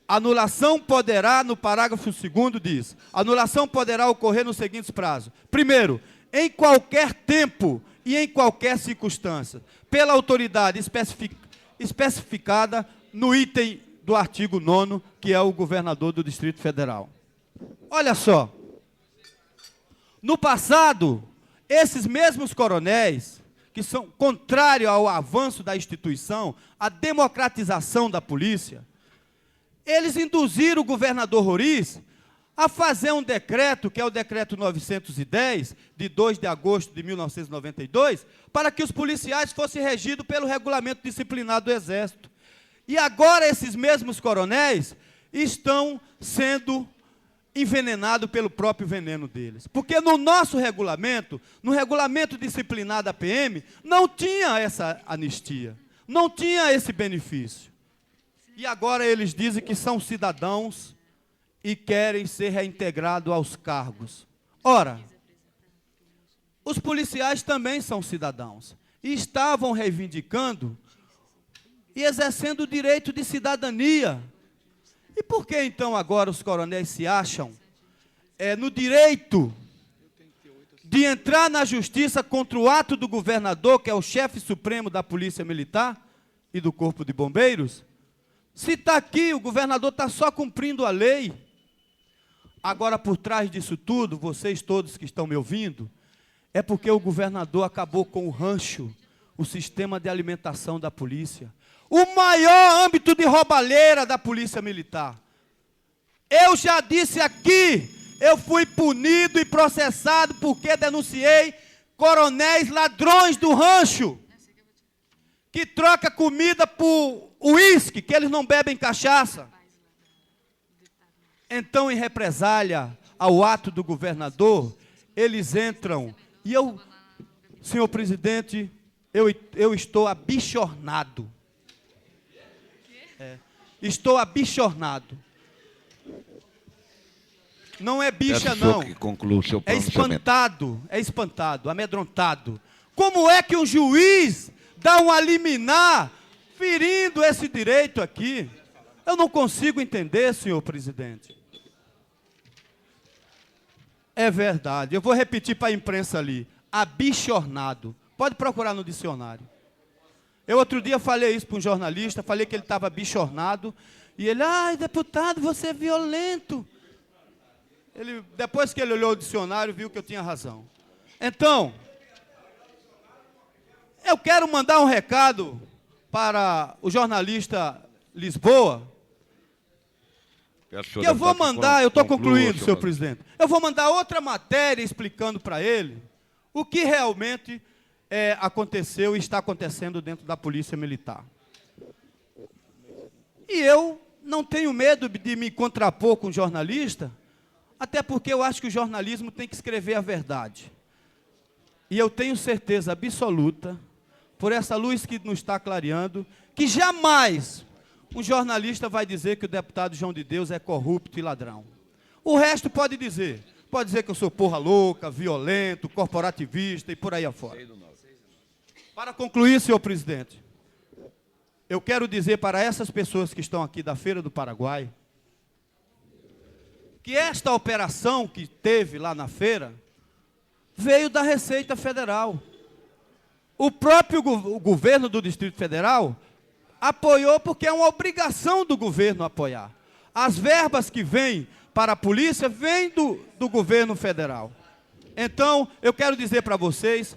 Anulação poderá, no parágrafo 2º diz, anulação poderá ocorrer nos seguintes prazos. Primeiro, em qualquer tempo e em qualquer circunstância, pela autoridade especificada no item do artigo 9º, que é o governador do Distrito Federal. Olha só, no passado, esses mesmos coronéis, que são contrários ao avanço da instituição, à democratização da polícia, eles induziram o governador Roriz a fazer um decreto, que é o decreto 910, de 2 de agosto de 1992, para que os policiais fossem regidos pelo regulamento disciplinar do Exército. E agora esses mesmos coronéis estão sendo envenenados pelo próprio veneno deles. Porque no nosso regulamento, no regulamento disciplinar da PM, não tinha essa anistia, não tinha esse benefício. E agora eles dizem que são cidadãos e querem ser reintegrados aos cargos. Ora, os policiais também são cidadãos e estavam reivindicando e exercendo o direito de cidadania. E por que então agora os coronéis se acham no direito de entrar na justiça contra o ato do governador, que é o chefe supremo da Polícia Militar e do Corpo de Bombeiros? Se está aqui, o governador está só cumprindo a lei. Agora, por trás disso tudo, vocês todos que estão me ouvindo, é porque o governador acabou com o rancho, o sistema de alimentação da polícia, o maior âmbito de roubalheira da Polícia Militar. Eu já disse aqui, eu fui punido e processado porque denunciei coronéis ladrões do rancho, que troca comida por uísque, que eles não bebem cachaça. Então, em represália ao ato do governador, eles entram. E eu, senhor presidente, eu estou abichornado. Estou abichornado. Não é bicha, não. Que conclua o seu é espantado, amedrontado. Como é que um juiz dá um liminar ferindo esse direito aqui? Eu não consigo entender, senhor presidente. É verdade. Eu vou repetir para a imprensa ali. Abichornado. Pode procurar no dicionário. Eu outro dia falei isso para um jornalista, falei que ele estava abichornado, e ele, ai, deputado, você é violento. Depois que ele olhou o dicionário, viu que eu tinha razão. Então, eu quero mandar um recado para o jornalista Lisboa, que eu vou mandar, eu estou concluindo, senhor presidente, eu vou mandar outra matéria explicando para ele o que realmente aconteceu e está acontecendo dentro da Polícia Militar. E eu não tenho medo de me contrapor com o jornalista, até porque eu acho que o jornalismo tem que escrever a verdade. E eu tenho certeza absoluta, por essa luz que nos está clareando, que jamais um jornalista vai dizer que o deputado João de Deus é corrupto e ladrão. O resto pode dizer que eu sou porra louca, violento, corporativista e por aí afora. Para concluir, senhor presidente, eu quero dizer para essas pessoas que estão aqui da Feira do Paraguai, que esta operação que teve lá na feira, veio da Receita Federal. O próprio governo do Distrito Federal apoiou porque é uma obrigação do governo apoiar. As verbas que vêm para a polícia vêm do governo federal. Então, eu quero dizer para vocês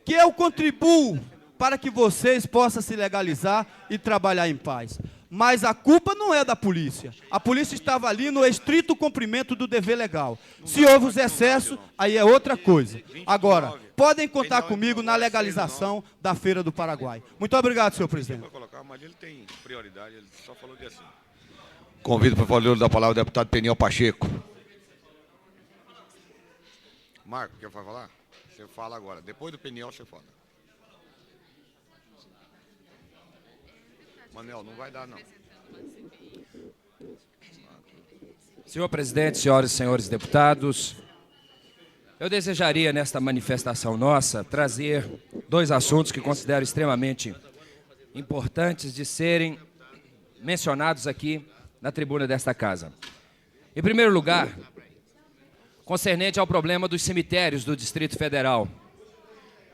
que eu contribuo para que vocês possam se legalizar e trabalhar em paz. Mas a culpa não é da polícia. A polícia estava ali no estrito cumprimento do dever legal. Se houve os excessos, aí é outra coisa. Agora, podem contar comigo na legalização da Feira do Paraguai. Muito obrigado, senhor presidente. Mas ele tem prioridade, ele só falou de assim. Convido para falar da palavra o deputado Peniel Pacheco. Marco, quer falar? Você fala agora. Depois do Peniel, você fala. Manel, não vai dar, não. Senhor presidente, senhoras e senhores deputados, eu desejaria, nesta manifestação nossa, trazer dois assuntos que considero extremamente importantes de serem mencionados aqui na tribuna desta casa. Em primeiro lugar, concernente ao problema dos cemitérios do Distrito Federal.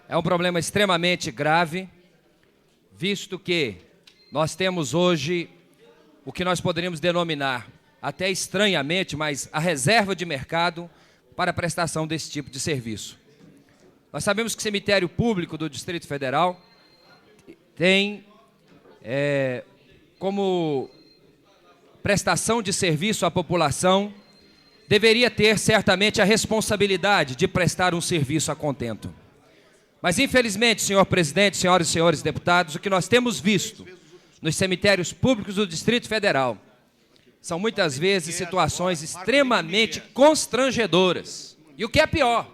É um problema extremamente grave, visto que nós temos hoje o que nós poderíamos denominar, até estranhamente, mas a reserva de mercado para a prestação desse tipo de serviço. Nós sabemos que o cemitério público do Distrito Federal tem como prestação de serviço à população, deveria ter certamente a responsabilidade de prestar um serviço a contento. Mas, infelizmente, senhor presidente, senhoras e senhores deputados, o que nós temos visto nos cemitérios públicos do Distrito Federal são muitas vezes situações extremamente constrangedoras. E o que é pior,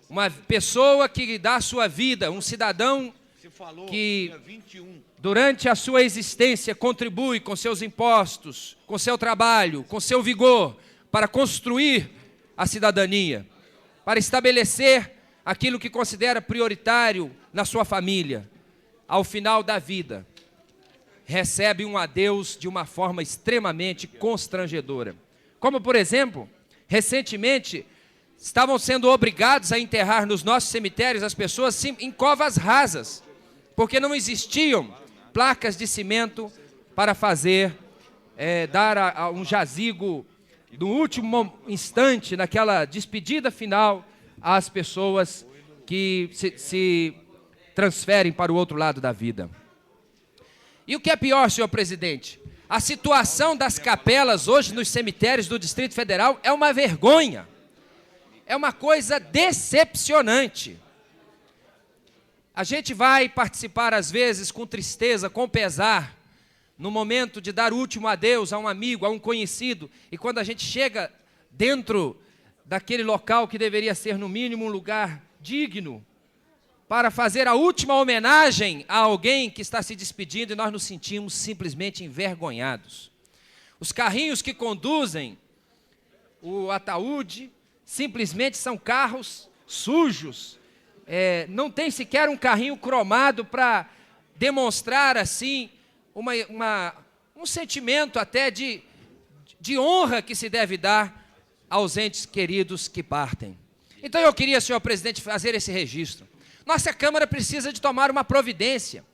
uma pessoa que dá a sua vida, um cidadão que durante a sua existência contribui com seus impostos, com seu trabalho, com seu vigor, para construir a cidadania, para estabelecer aquilo que considera prioritário na sua família, ao final da vida, recebe um adeus de uma forma extremamente constrangedora. Como, por exemplo, recentemente, estavam sendo obrigados a enterrar nos nossos cemitérios as pessoas em covas rasas, porque não existiam placas de cimento para fazer, dar a um jazigo no último instante, naquela despedida final, às pessoas que se transferem para o outro lado da vida. E o que é pior, senhor presidente? A situação das capelas hoje nos cemitérios do Distrito Federal é uma vergonha. É uma coisa decepcionante. A gente vai participar, às vezes, com tristeza, com pesar, no momento de dar o último adeus a um amigo, a um conhecido, e quando a gente chega dentro daquele local que deveria ser, no mínimo, um lugar digno, para fazer a última homenagem a alguém que está se despedindo, e nós nos sentimos simplesmente envergonhados. Os carrinhos que conduzem o ataúde simplesmente são carros sujos. Não tem sequer um carrinho cromado para demonstrar assim um sentimento até de honra que se deve dar aos entes queridos que partem. Então eu queria, senhor presidente, fazer esse registro. Nossa Câmara precisa de tomar uma providência,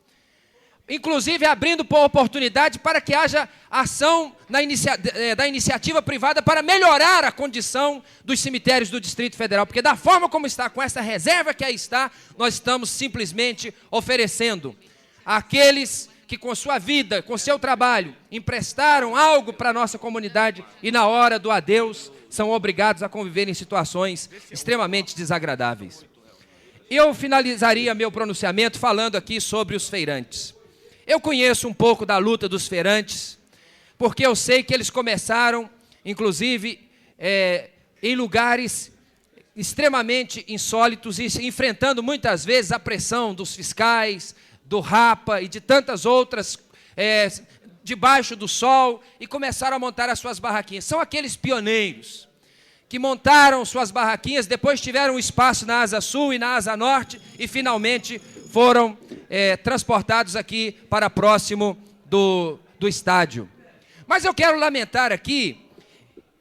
inclusive abrindo oportunidade para que haja ação da iniciativa privada para melhorar a condição dos cemitérios do Distrito Federal, porque da forma como está, com essa reserva que aí está, nós estamos simplesmente oferecendo àqueles que com sua vida, com seu trabalho, emprestaram algo para a nossa comunidade e na hora do adeus são obrigados a conviver em situações extremamente desagradáveis. Eu finalizaria meu pronunciamento falando aqui sobre os feirantes. Eu conheço um pouco da luta dos feirantes, porque eu sei que eles começaram, inclusive, em lugares extremamente insólitos e enfrentando muitas vezes a pressão dos fiscais, do Rapa e de tantas outras, debaixo do sol, e começaram a montar as suas barraquinhas. São aqueles pioneiros que montaram suas barraquinhas, depois tiveram espaço na Asa Sul e na Asa Norte e finalmente foram transportados aqui para próximo do estádio. Mas eu quero lamentar aqui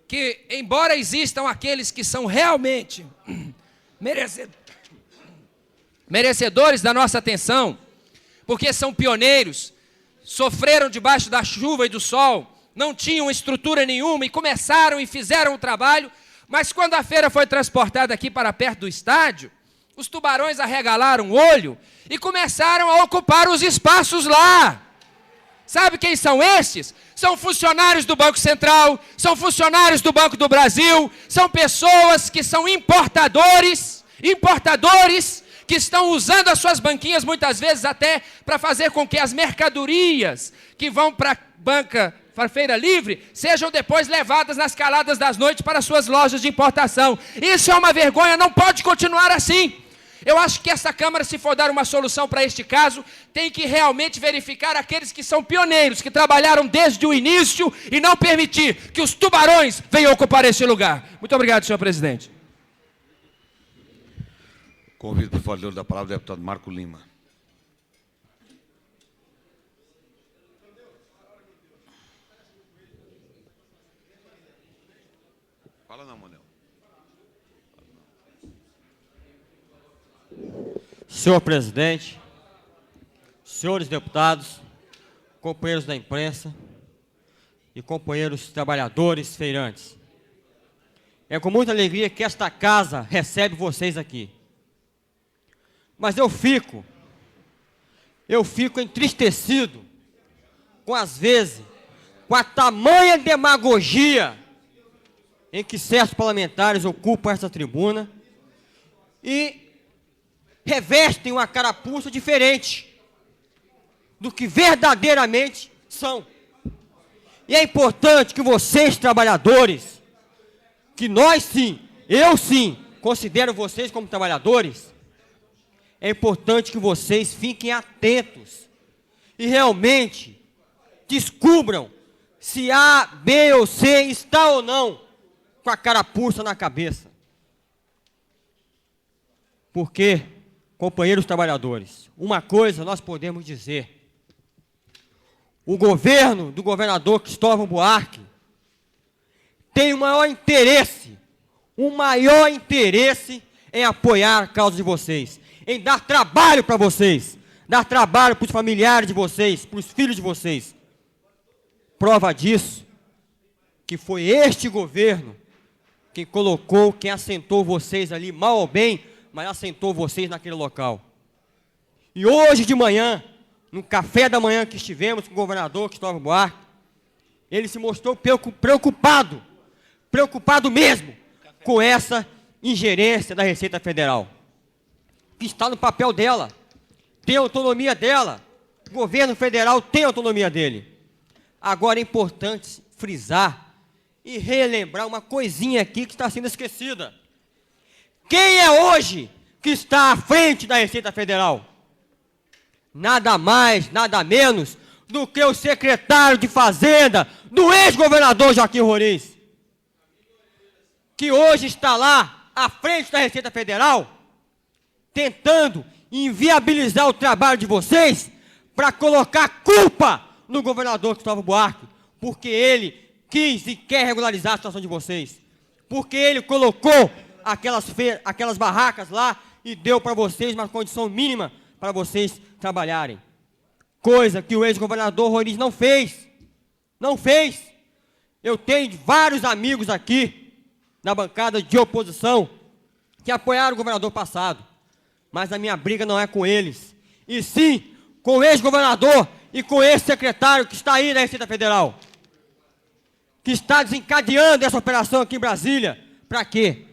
que, embora existam aqueles que são realmente merecedores da nossa atenção, porque são pioneiros, sofreram debaixo da chuva e do sol, não tinham estrutura nenhuma e começaram e fizeram o trabalho, mas quando a feira foi transportada aqui para perto do estádio, os tubarões arregalaram o olho e começaram a ocupar os espaços lá. Sabe quem são estes? São funcionários do Banco Central, são funcionários do Banco do Brasil, são pessoas que são importadores que estão usando as suas banquinhas, muitas vezes até para fazer com que as mercadorias que vão para a banca, para a feira livre, sejam depois levadas nas caladas das noites para suas lojas de importação. Isso é uma vergonha, não pode continuar assim. Eu acho que essa Câmara, se for dar uma solução para este caso, tem que realmente verificar aqueles que são pioneiros, que trabalharam desde o início e não permitir que os tubarões venham ocupar esse lugar. Muito obrigado, senhor presidente. Convido para o falador da palavra o deputado Marco Lima. Fala não, Manel. Senhor presidente, senhores deputados, companheiros da imprensa e companheiros trabalhadores feirantes, é com muita alegria que esta casa recebe vocês aqui. Mas eu fico entristecido com, às vezes, com a tamanha demagogia em que certos parlamentares ocupam essa tribuna e revestem uma carapuça diferente do que verdadeiramente são. E é importante que vocês, trabalhadores, que nós sim, eu sim, considero vocês como trabalhadores, é importante que vocês fiquem atentos e realmente descubram se A, B ou C está ou não com a carapuça na cabeça. Porque, companheiros trabalhadores, uma coisa nós podemos dizer: o governo do governador Cristóvão Buarque tem o maior interesse em apoiar a causa de vocês, em dar trabalho para vocês, dar trabalho para os familiares de vocês, para os filhos de vocês. Prova disso, que foi este governo quem colocou, quem assentou vocês ali, mal ou bem, mas assentou vocês naquele local. E hoje de manhã, no café da manhã que estivemos com o governador Cristóvão Buarque, ele se mostrou preocupado mesmo com essa ingerência da Receita Federal, que está no papel dela, tem autonomia dela, o governo federal tem autonomia dele. Agora é importante frisar e relembrar uma coisinha aqui que está sendo esquecida. Quem é hoje que está à frente da Receita Federal? Nada mais, nada menos do que o secretário de Fazenda do ex-governador Joaquim Roriz, que hoje está lá à frente da Receita Federal, tentando inviabilizar o trabalho de vocês para colocar culpa no governador Cristóvão Buarque, porque ele quis e quer regularizar a situação de vocês. Porque ele colocou aquelas barracas lá e deu para vocês uma condição mínima para vocês trabalharem. Coisa que o ex-governador Roriz não fez. Não fez. Eu tenho vários amigos aqui, na bancada de oposição, que apoiaram o governador passado. Mas a minha briga não é com eles, e sim com o ex-governador e com esse secretário que está aí na Receita Federal, que está desencadeando essa operação aqui em Brasília. Para quê?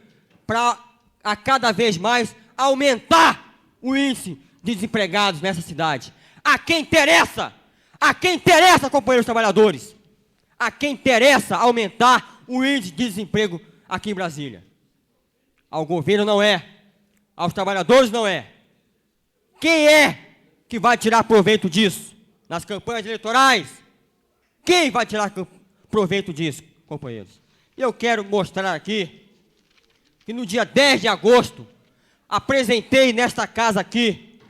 Para a cada vez mais aumentar o índice de desempregados nessa cidade. A quem interessa, companheiros trabalhadores, a quem interessa aumentar o índice de desemprego aqui em Brasília. Ao governo não é, aos trabalhadores não é. Quem é que vai tirar proveito disso? Nas campanhas eleitorais? Quem vai tirar proveito disso, companheiros? Eu quero mostrar aqui que no dia 10 de agosto, apresentei nesta casa aqui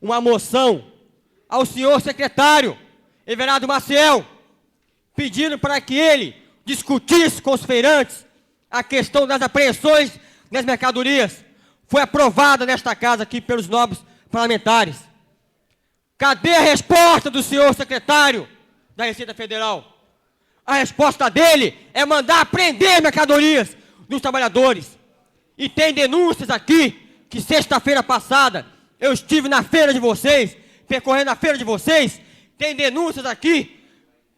uma moção ao senhor secretário, Everardo Maciel, pedindo para que ele discutisse com os feirantes a questão das apreensões das mercadorias. Foi aprovada nesta casa aqui pelos nobres parlamentares. Cadê a resposta do senhor secretário da Receita Federal? A resposta dele é mandar apreender mercadorias dos trabalhadores. E tem denúncias aqui, que sexta-feira passada, eu estive na feira de vocês, percorrendo a feira de vocês, tem denúncias aqui,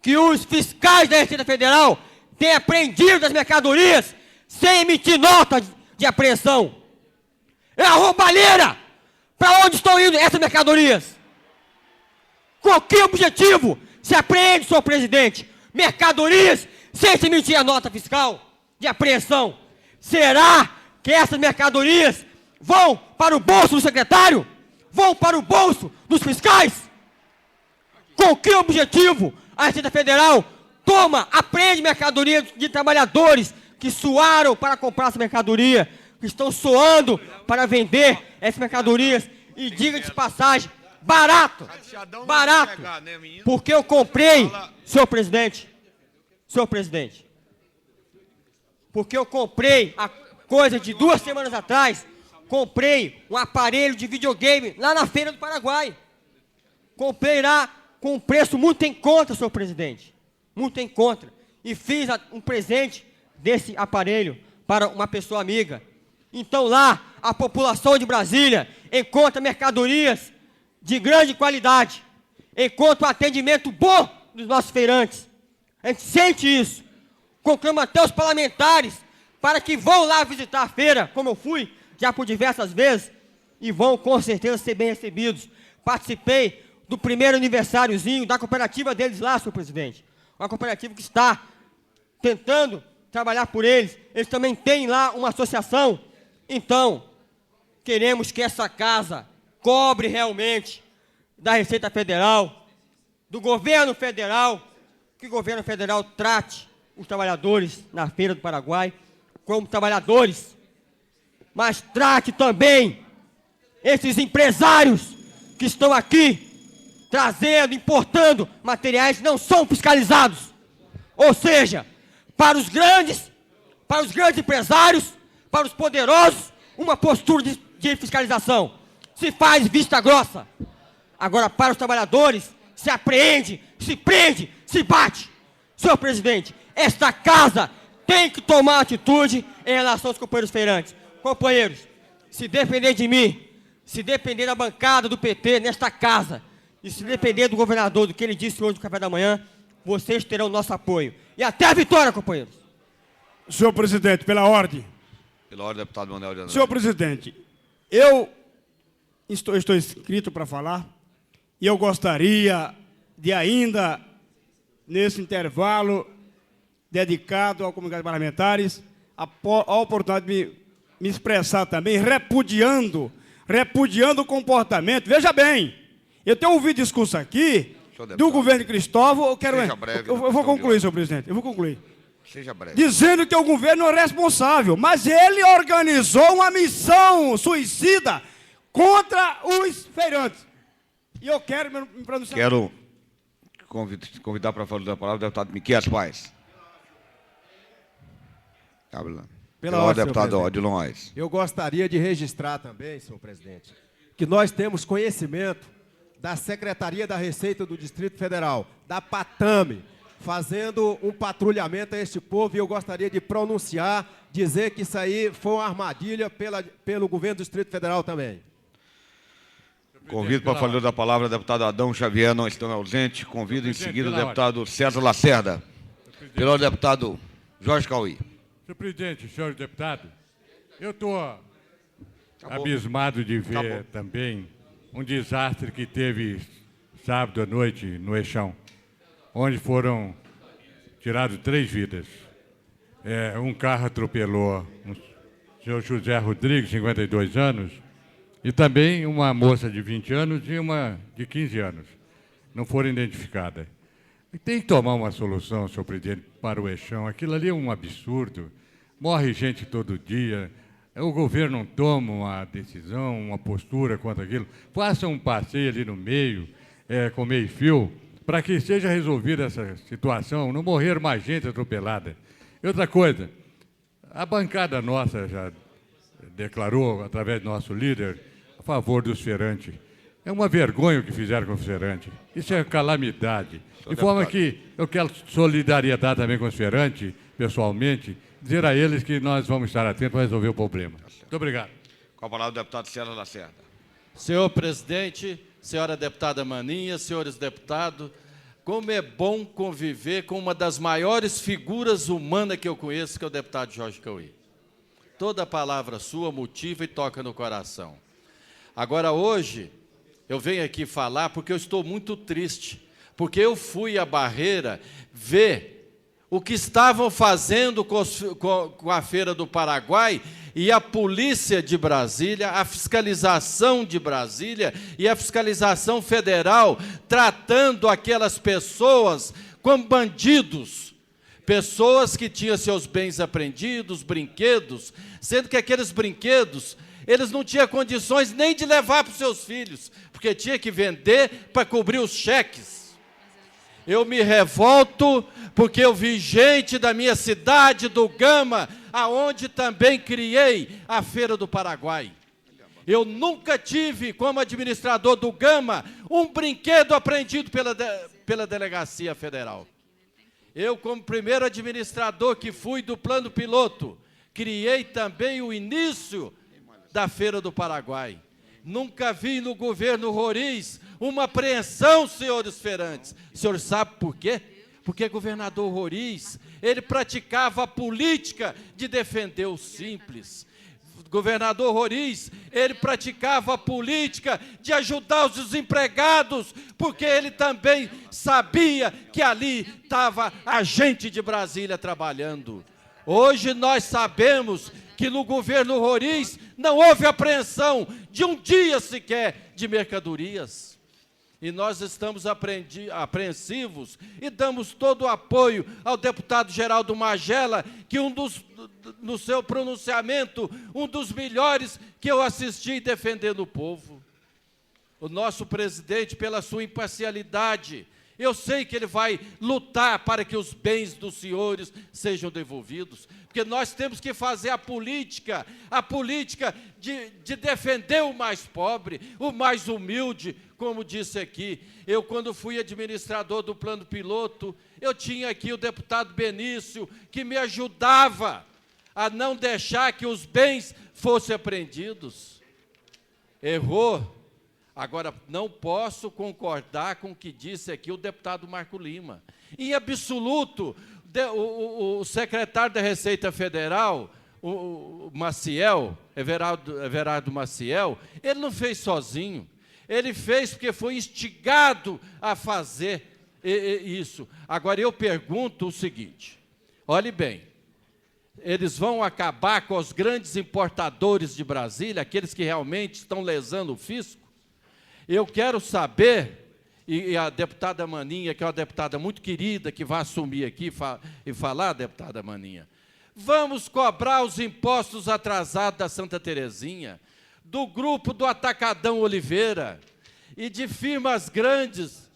que os fiscais da Receita Federal têm apreendido as mercadorias, sem emitir nota de apreensão. É a roubalheira! Para onde estão indo essas mercadorias? Com que objetivo se apreende, senhor presidente, mercadorias sem se emitir a nota fiscal de apreensão? Será que essas mercadorias vão para o bolso do secretário? Vão para o bolso dos fiscais? Com que objetivo a Receita Federal apreende mercadorias de trabalhadores que suaram para comprar essa mercadoria, que estão suando para vender essas mercadorias, e diga de passagem, barato, porque eu comprei, senhor presidente, porque eu comprei, há coisa de 2 semanas atrás, comprei um aparelho de videogame lá na Feira do Paraguai. Comprei lá com um preço muito em conta, senhor presidente, muito em conta, e fiz um presente desse aparelho para uma pessoa amiga. Então lá, a população de Brasília encontra mercadorias de grande qualidade, encontra um atendimento bom dos nossos feirantes. A gente sente isso. Conclama até os parlamentares para que vão lá visitar a feira, como eu fui já por diversas vezes, e vão com certeza ser bem recebidos. Participei do primeiro aniversáriozinho da cooperativa deles lá, senhor presidente. Uma cooperativa que está tentando trabalhar por eles. Eles também têm lá uma associação. Então, queremos que essa casa cobre realmente da Receita Federal, do governo federal, que o governo federal trate os trabalhadores na Feira do Paraguai como trabalhadores, mas trate também esses empresários que estão aqui trazendo, importando materiais que não são fiscalizados. Ou seja, para os grandes empresários, para os poderosos, uma postura de fiscalização. Se faz vista grossa. Agora, para os trabalhadores, se apreende, se prende, se bate. Senhor presidente, esta casa tem que tomar atitude em relação aos companheiros feirantes. Companheiros, se depender de mim, se depender da bancada do PT nesta casa, e se depender do governador, do que ele disse hoje no café da manhã, vocês terão nosso apoio. E até a vitória, companheiros. Senhor presidente, pela ordem. Pela ordem, deputado Manuel de Andrade. Senhor presidente, eu estou inscrito para falar, e eu gostaria de ainda, nesse intervalo dedicado ao comunidade parlamentares, a oportunidade de me expressar também, repudiando o comportamento. Veja bem, eu tenho ouvido discurso aqui do governo de Cristóvão, eu vou concluir, senhor presidente, eu vou concluir. Seja breve. Dizendo que o governo é responsável, mas ele organizou uma missão suicida contra os feirantes. E eu quero me pronunciar. Quero convidar para falar da palavra o deputado Miquel Paes. Pela ordem, deputado Odilon Aires. Eu gostaria de registrar também, senhor presidente, que nós temos conhecimento da Secretaria da Receita do Distrito Federal, da PATAME, fazendo um patrulhamento a este povo, e eu gostaria de pronunciar, dizer que isso aí foi uma armadilha pelo governo do Distrito Federal também. Convido para falar da palavra o deputado Adão Xavier, não estando ausente. Convido em seguida o deputado César Lacerda. Pelo deputado Jorge Cauí. Senhor presidente, senhor deputado, eu estou abismado de ver também um desastre que teve sábado à noite no Eixão, onde foram tiradas 3 vidas. Um carro atropelou o senhor José Rodrigues, 52 anos, e também uma moça de 20 anos e uma de 15 anos. Não foram identificadas. E tem que tomar uma solução, senhor presidente, para o Eixão. Aquilo ali é um absurdo. Morre gente todo dia. O governo não toma uma decisão, uma postura quanto aquilo. Faça um passeio ali no meio, com meio-fio, para que seja resolvida essa situação, não morrer mais gente atropelada. E outra coisa, a bancada nossa já declarou, através do nosso líder, a favor dos feirantes. É uma vergonha o que fizeram com os feirantes. Isso é calamidade. De forma que eu quero solidariedade também com os feirantes, pessoalmente, dizer a eles que nós vamos estar atentos para resolver o problema. Muito obrigado. Com a palavra o deputado César Lacerda. Senhor presidente, senhora deputada Maninha, senhores deputados, como é bom conviver com uma das maiores figuras humanas que eu conheço, que é o deputado Jorge Cauí. Toda palavra sua motiva e toca no coração. Agora, hoje, eu venho aqui falar porque eu estou muito triste, porque eu fui à Barreira ver o que estavam fazendo com a Feira do Paraguai e a polícia de Brasília, a fiscalização de Brasília e a fiscalização federal tratando aquelas pessoas como bandidos, pessoas que tinham seus bens apreendidos, brinquedos, sendo que aqueles brinquedos eles não tinham condições nem de levar para os seus filhos, porque tinha que vender para cobrir os cheques. Eu me revolto porque eu vi gente da minha cidade, do Gama, aonde também criei a Feira do Paraguai. Eu nunca tive, como administrador do Gama, um brinquedo apreendido pela Delegacia Federal. Eu, como primeiro administrador que fui do Plano Piloto, criei também o início da Feira do Paraguai. Nunca vi no governo Roriz uma apreensão, senhores feirantes. O senhor sabe por quê? Porque governador Roriz, ele praticava a política de defender os simples. Governador Roriz, ele praticava a política de ajudar os desempregados, porque ele também sabia que ali estava a gente de Brasília trabalhando. Hoje nós sabemos que no governo Roriz não houve apreensão de um dia sequer de mercadorias. E nós estamos apreensivos e damos todo o apoio ao deputado Geraldo Magela, que no seu pronunciamento, um dos melhores que eu assisti defendendo o povo. O nosso presidente, pela sua imparcialidade, eu sei que ele vai lutar para que os bens dos senhores sejam devolvidos, porque nós temos que fazer a política de defender o mais pobre, o mais humilde, como disse aqui. Eu, quando fui administrador do Plano Piloto, eu tinha aqui o deputado Benício, que me ajudava a não deixar que os bens fossem apreendidos. Errou. Agora, não posso concordar com o que disse aqui o deputado Marco Lima. Em absoluto, o secretário da Receita Federal, o Maciel, Everardo Maciel, ele não fez sozinho. Ele fez porque foi instigado a fazer isso. Agora, eu pergunto o seguinte, olhe bem, eles vão acabar com os grandes importadores de Brasília, aqueles que realmente estão lesando o fisco? Eu quero saber, e a deputada Maninha, que é uma deputada muito querida, que vai assumir aqui e falar, deputada Maninha, vamos cobrar os impostos atrasados da Santa Terezinha, do grupo do Atacadão Oliveira e de firmas grandes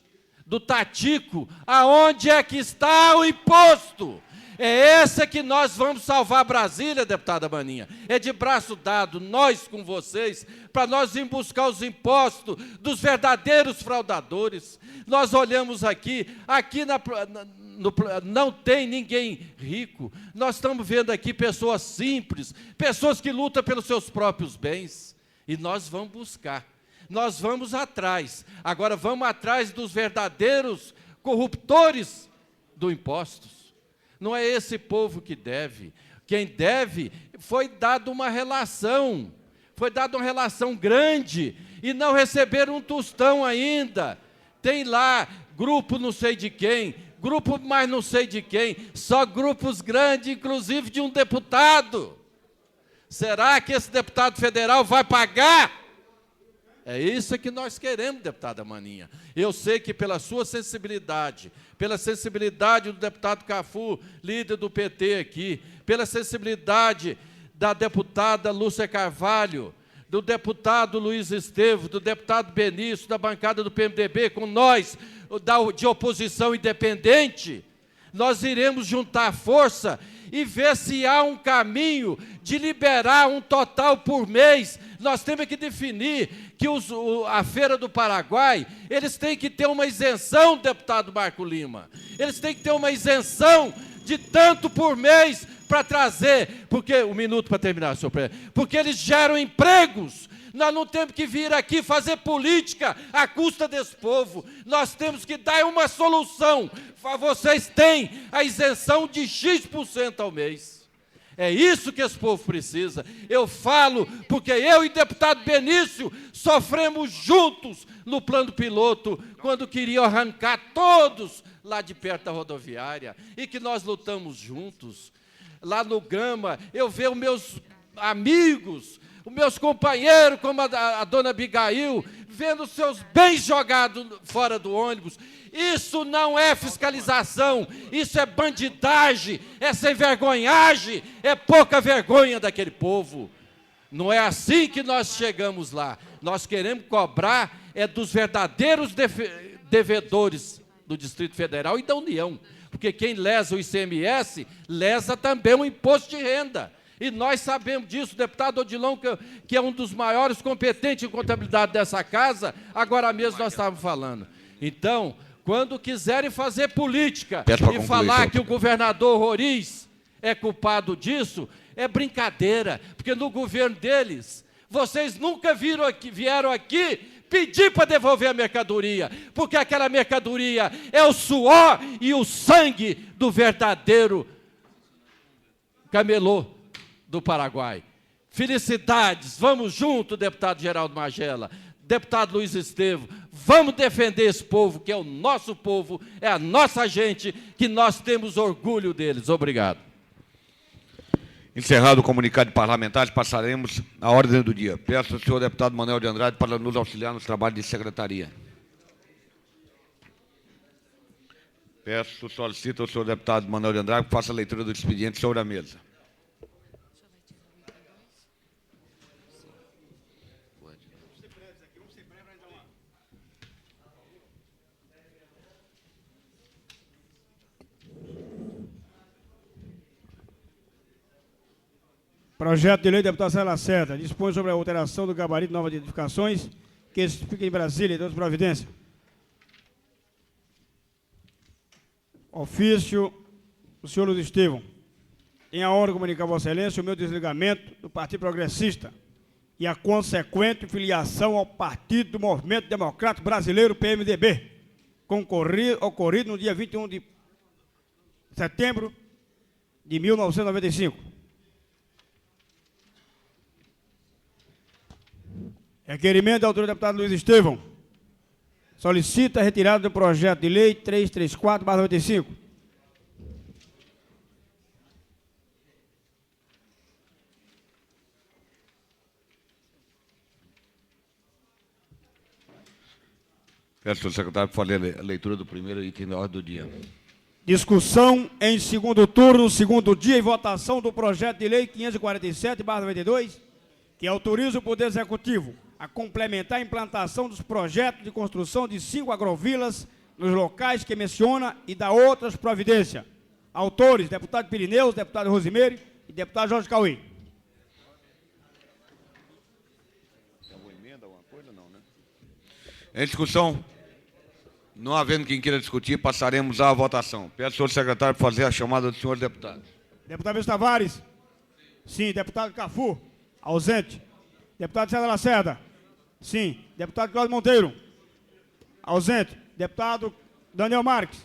do Tatico, aonde é que está o imposto? É essa que nós vamos salvar Brasília, deputada Maninha. É de braço dado, nós com vocês, para nós ir buscar os impostos dos verdadeiros fraudadores. Nós olhamos aqui não tem ninguém rico. Nós estamos vendo aqui pessoas simples, pessoas que lutam pelos seus próprios bens. E nós vamos buscar. Nós vamos atrás. Agora vamos atrás dos verdadeiros corruptores do impostos. Não é esse povo que deve. Quem deve foi dado uma relação. Foi dada uma relação grande e não receberam um tostão ainda. Tem lá grupo não sei de quem, grupo mais não sei de quem, só grupos grandes, inclusive de um deputado. Será que esse deputado federal vai pagar? É isso que nós queremos, deputada Maninha. Eu sei que pela sua sensibilidade, pela sensibilidade do deputado Cafu, líder do PT aqui, pela sensibilidade da deputada Lúcia Carvalho, do deputado Luiz Estevo, do deputado Benício, da bancada do PMDB, com nós, de oposição independente, nós iremos juntar força e ver se há um caminho de liberar um total por mês. Nós temos que definir que a Feira do Paraguai, eles têm que ter uma isenção, deputado Marco Lima. Eles têm que ter uma isenção de tanto por mês para trazer, porque, um minuto para terminar, senhor presidente, porque eles geram empregos. Nós não temos que vir aqui fazer política à custa desse povo. Nós temos que dar uma solução. Vocês têm a isenção de X% ao mês. É isso que esse povo precisa. Eu falo porque eu e o deputado Benício sofremos juntos no plano piloto, quando queriam arrancar todos lá de perto da rodoviária, e que nós lutamos juntos. Lá no Gama, eu vejo meus amigos, os meus companheiros, como a dona Abigail, vendo seus bens jogados fora do ônibus. Isso não é fiscalização, isso é bandidagem, é sem vergonhagem, é pouca vergonha daquele povo. Não é assim que nós chegamos lá. Nós queremos cobrar dos verdadeiros devedores do Distrito Federal e da União. Porque quem lesa o ICMS, lesa também o imposto de renda. E nós sabemos disso, o deputado Odilon, que é um dos maiores competentes em contabilidade dessa casa, agora mesmo nós estávamos falando. Então, quando quiserem fazer política e falar que o governador Roriz é culpado disso, é brincadeira, porque no governo deles, vocês nunca vieram aqui pedir para devolver a mercadoria, porque aquela mercadoria é o suor e o sangue do verdadeiro camelô do Paraguai. Felicidades, vamos junto, deputado Geraldo Magela, deputado Luiz Estevo, vamos defender esse povo, que é o nosso povo, é a nossa gente, que nós temos orgulho deles. Obrigado. Encerrado o comunicado de parlamentares, passaremos à ordem do dia. Peço ao senhor deputado Manuel de Andrade para nos auxiliar nos trabalhos de secretaria. Solicito ao senhor deputado Manuel de Andrade que faça a leitura do expediente sobre a mesa. Projeto de lei, deputado César Lacerda, dispõe sobre a alteração do gabarito de novas edificações que fica em Brasília, então, providência. Ofício do senhor Luiz Estevão. Em a honra de comunicar a Vossa Excelência o meu desligamento do Partido Progressista e a consequente filiação ao Partido do Movimento Democrático Brasileiro, PMDB, ocorrido no dia 21 de setembro de 1995. Requerimento da autoria do deputado Luiz Estevão. Solicita a retirada do projeto de lei 334/95. Peço ao secretário para fazer a leitura do primeiro item da ordem do dia. Discussão em segundo turno, segundo dia e votação do projeto de lei 547/92, que autoriza o Poder Executivo a complementar a implantação dos projetos de construção de 5 agrovilas nos locais que menciona e dá outras providências. Autores, deputado Pirineus, deputado Rosimeire e deputado Jorge Cauê. Em discussão, não havendo quem queira discutir, passaremos à votação. Peço ao senhor secretário para fazer a chamada dos senhores deputados. Deputado Luiz Tavares? Sim. Deputado Cafu? Ausente. Deputado César Lacerda? Sim. Deputado Cláudio Monteiro? Ausente. Deputado Daniel Marques?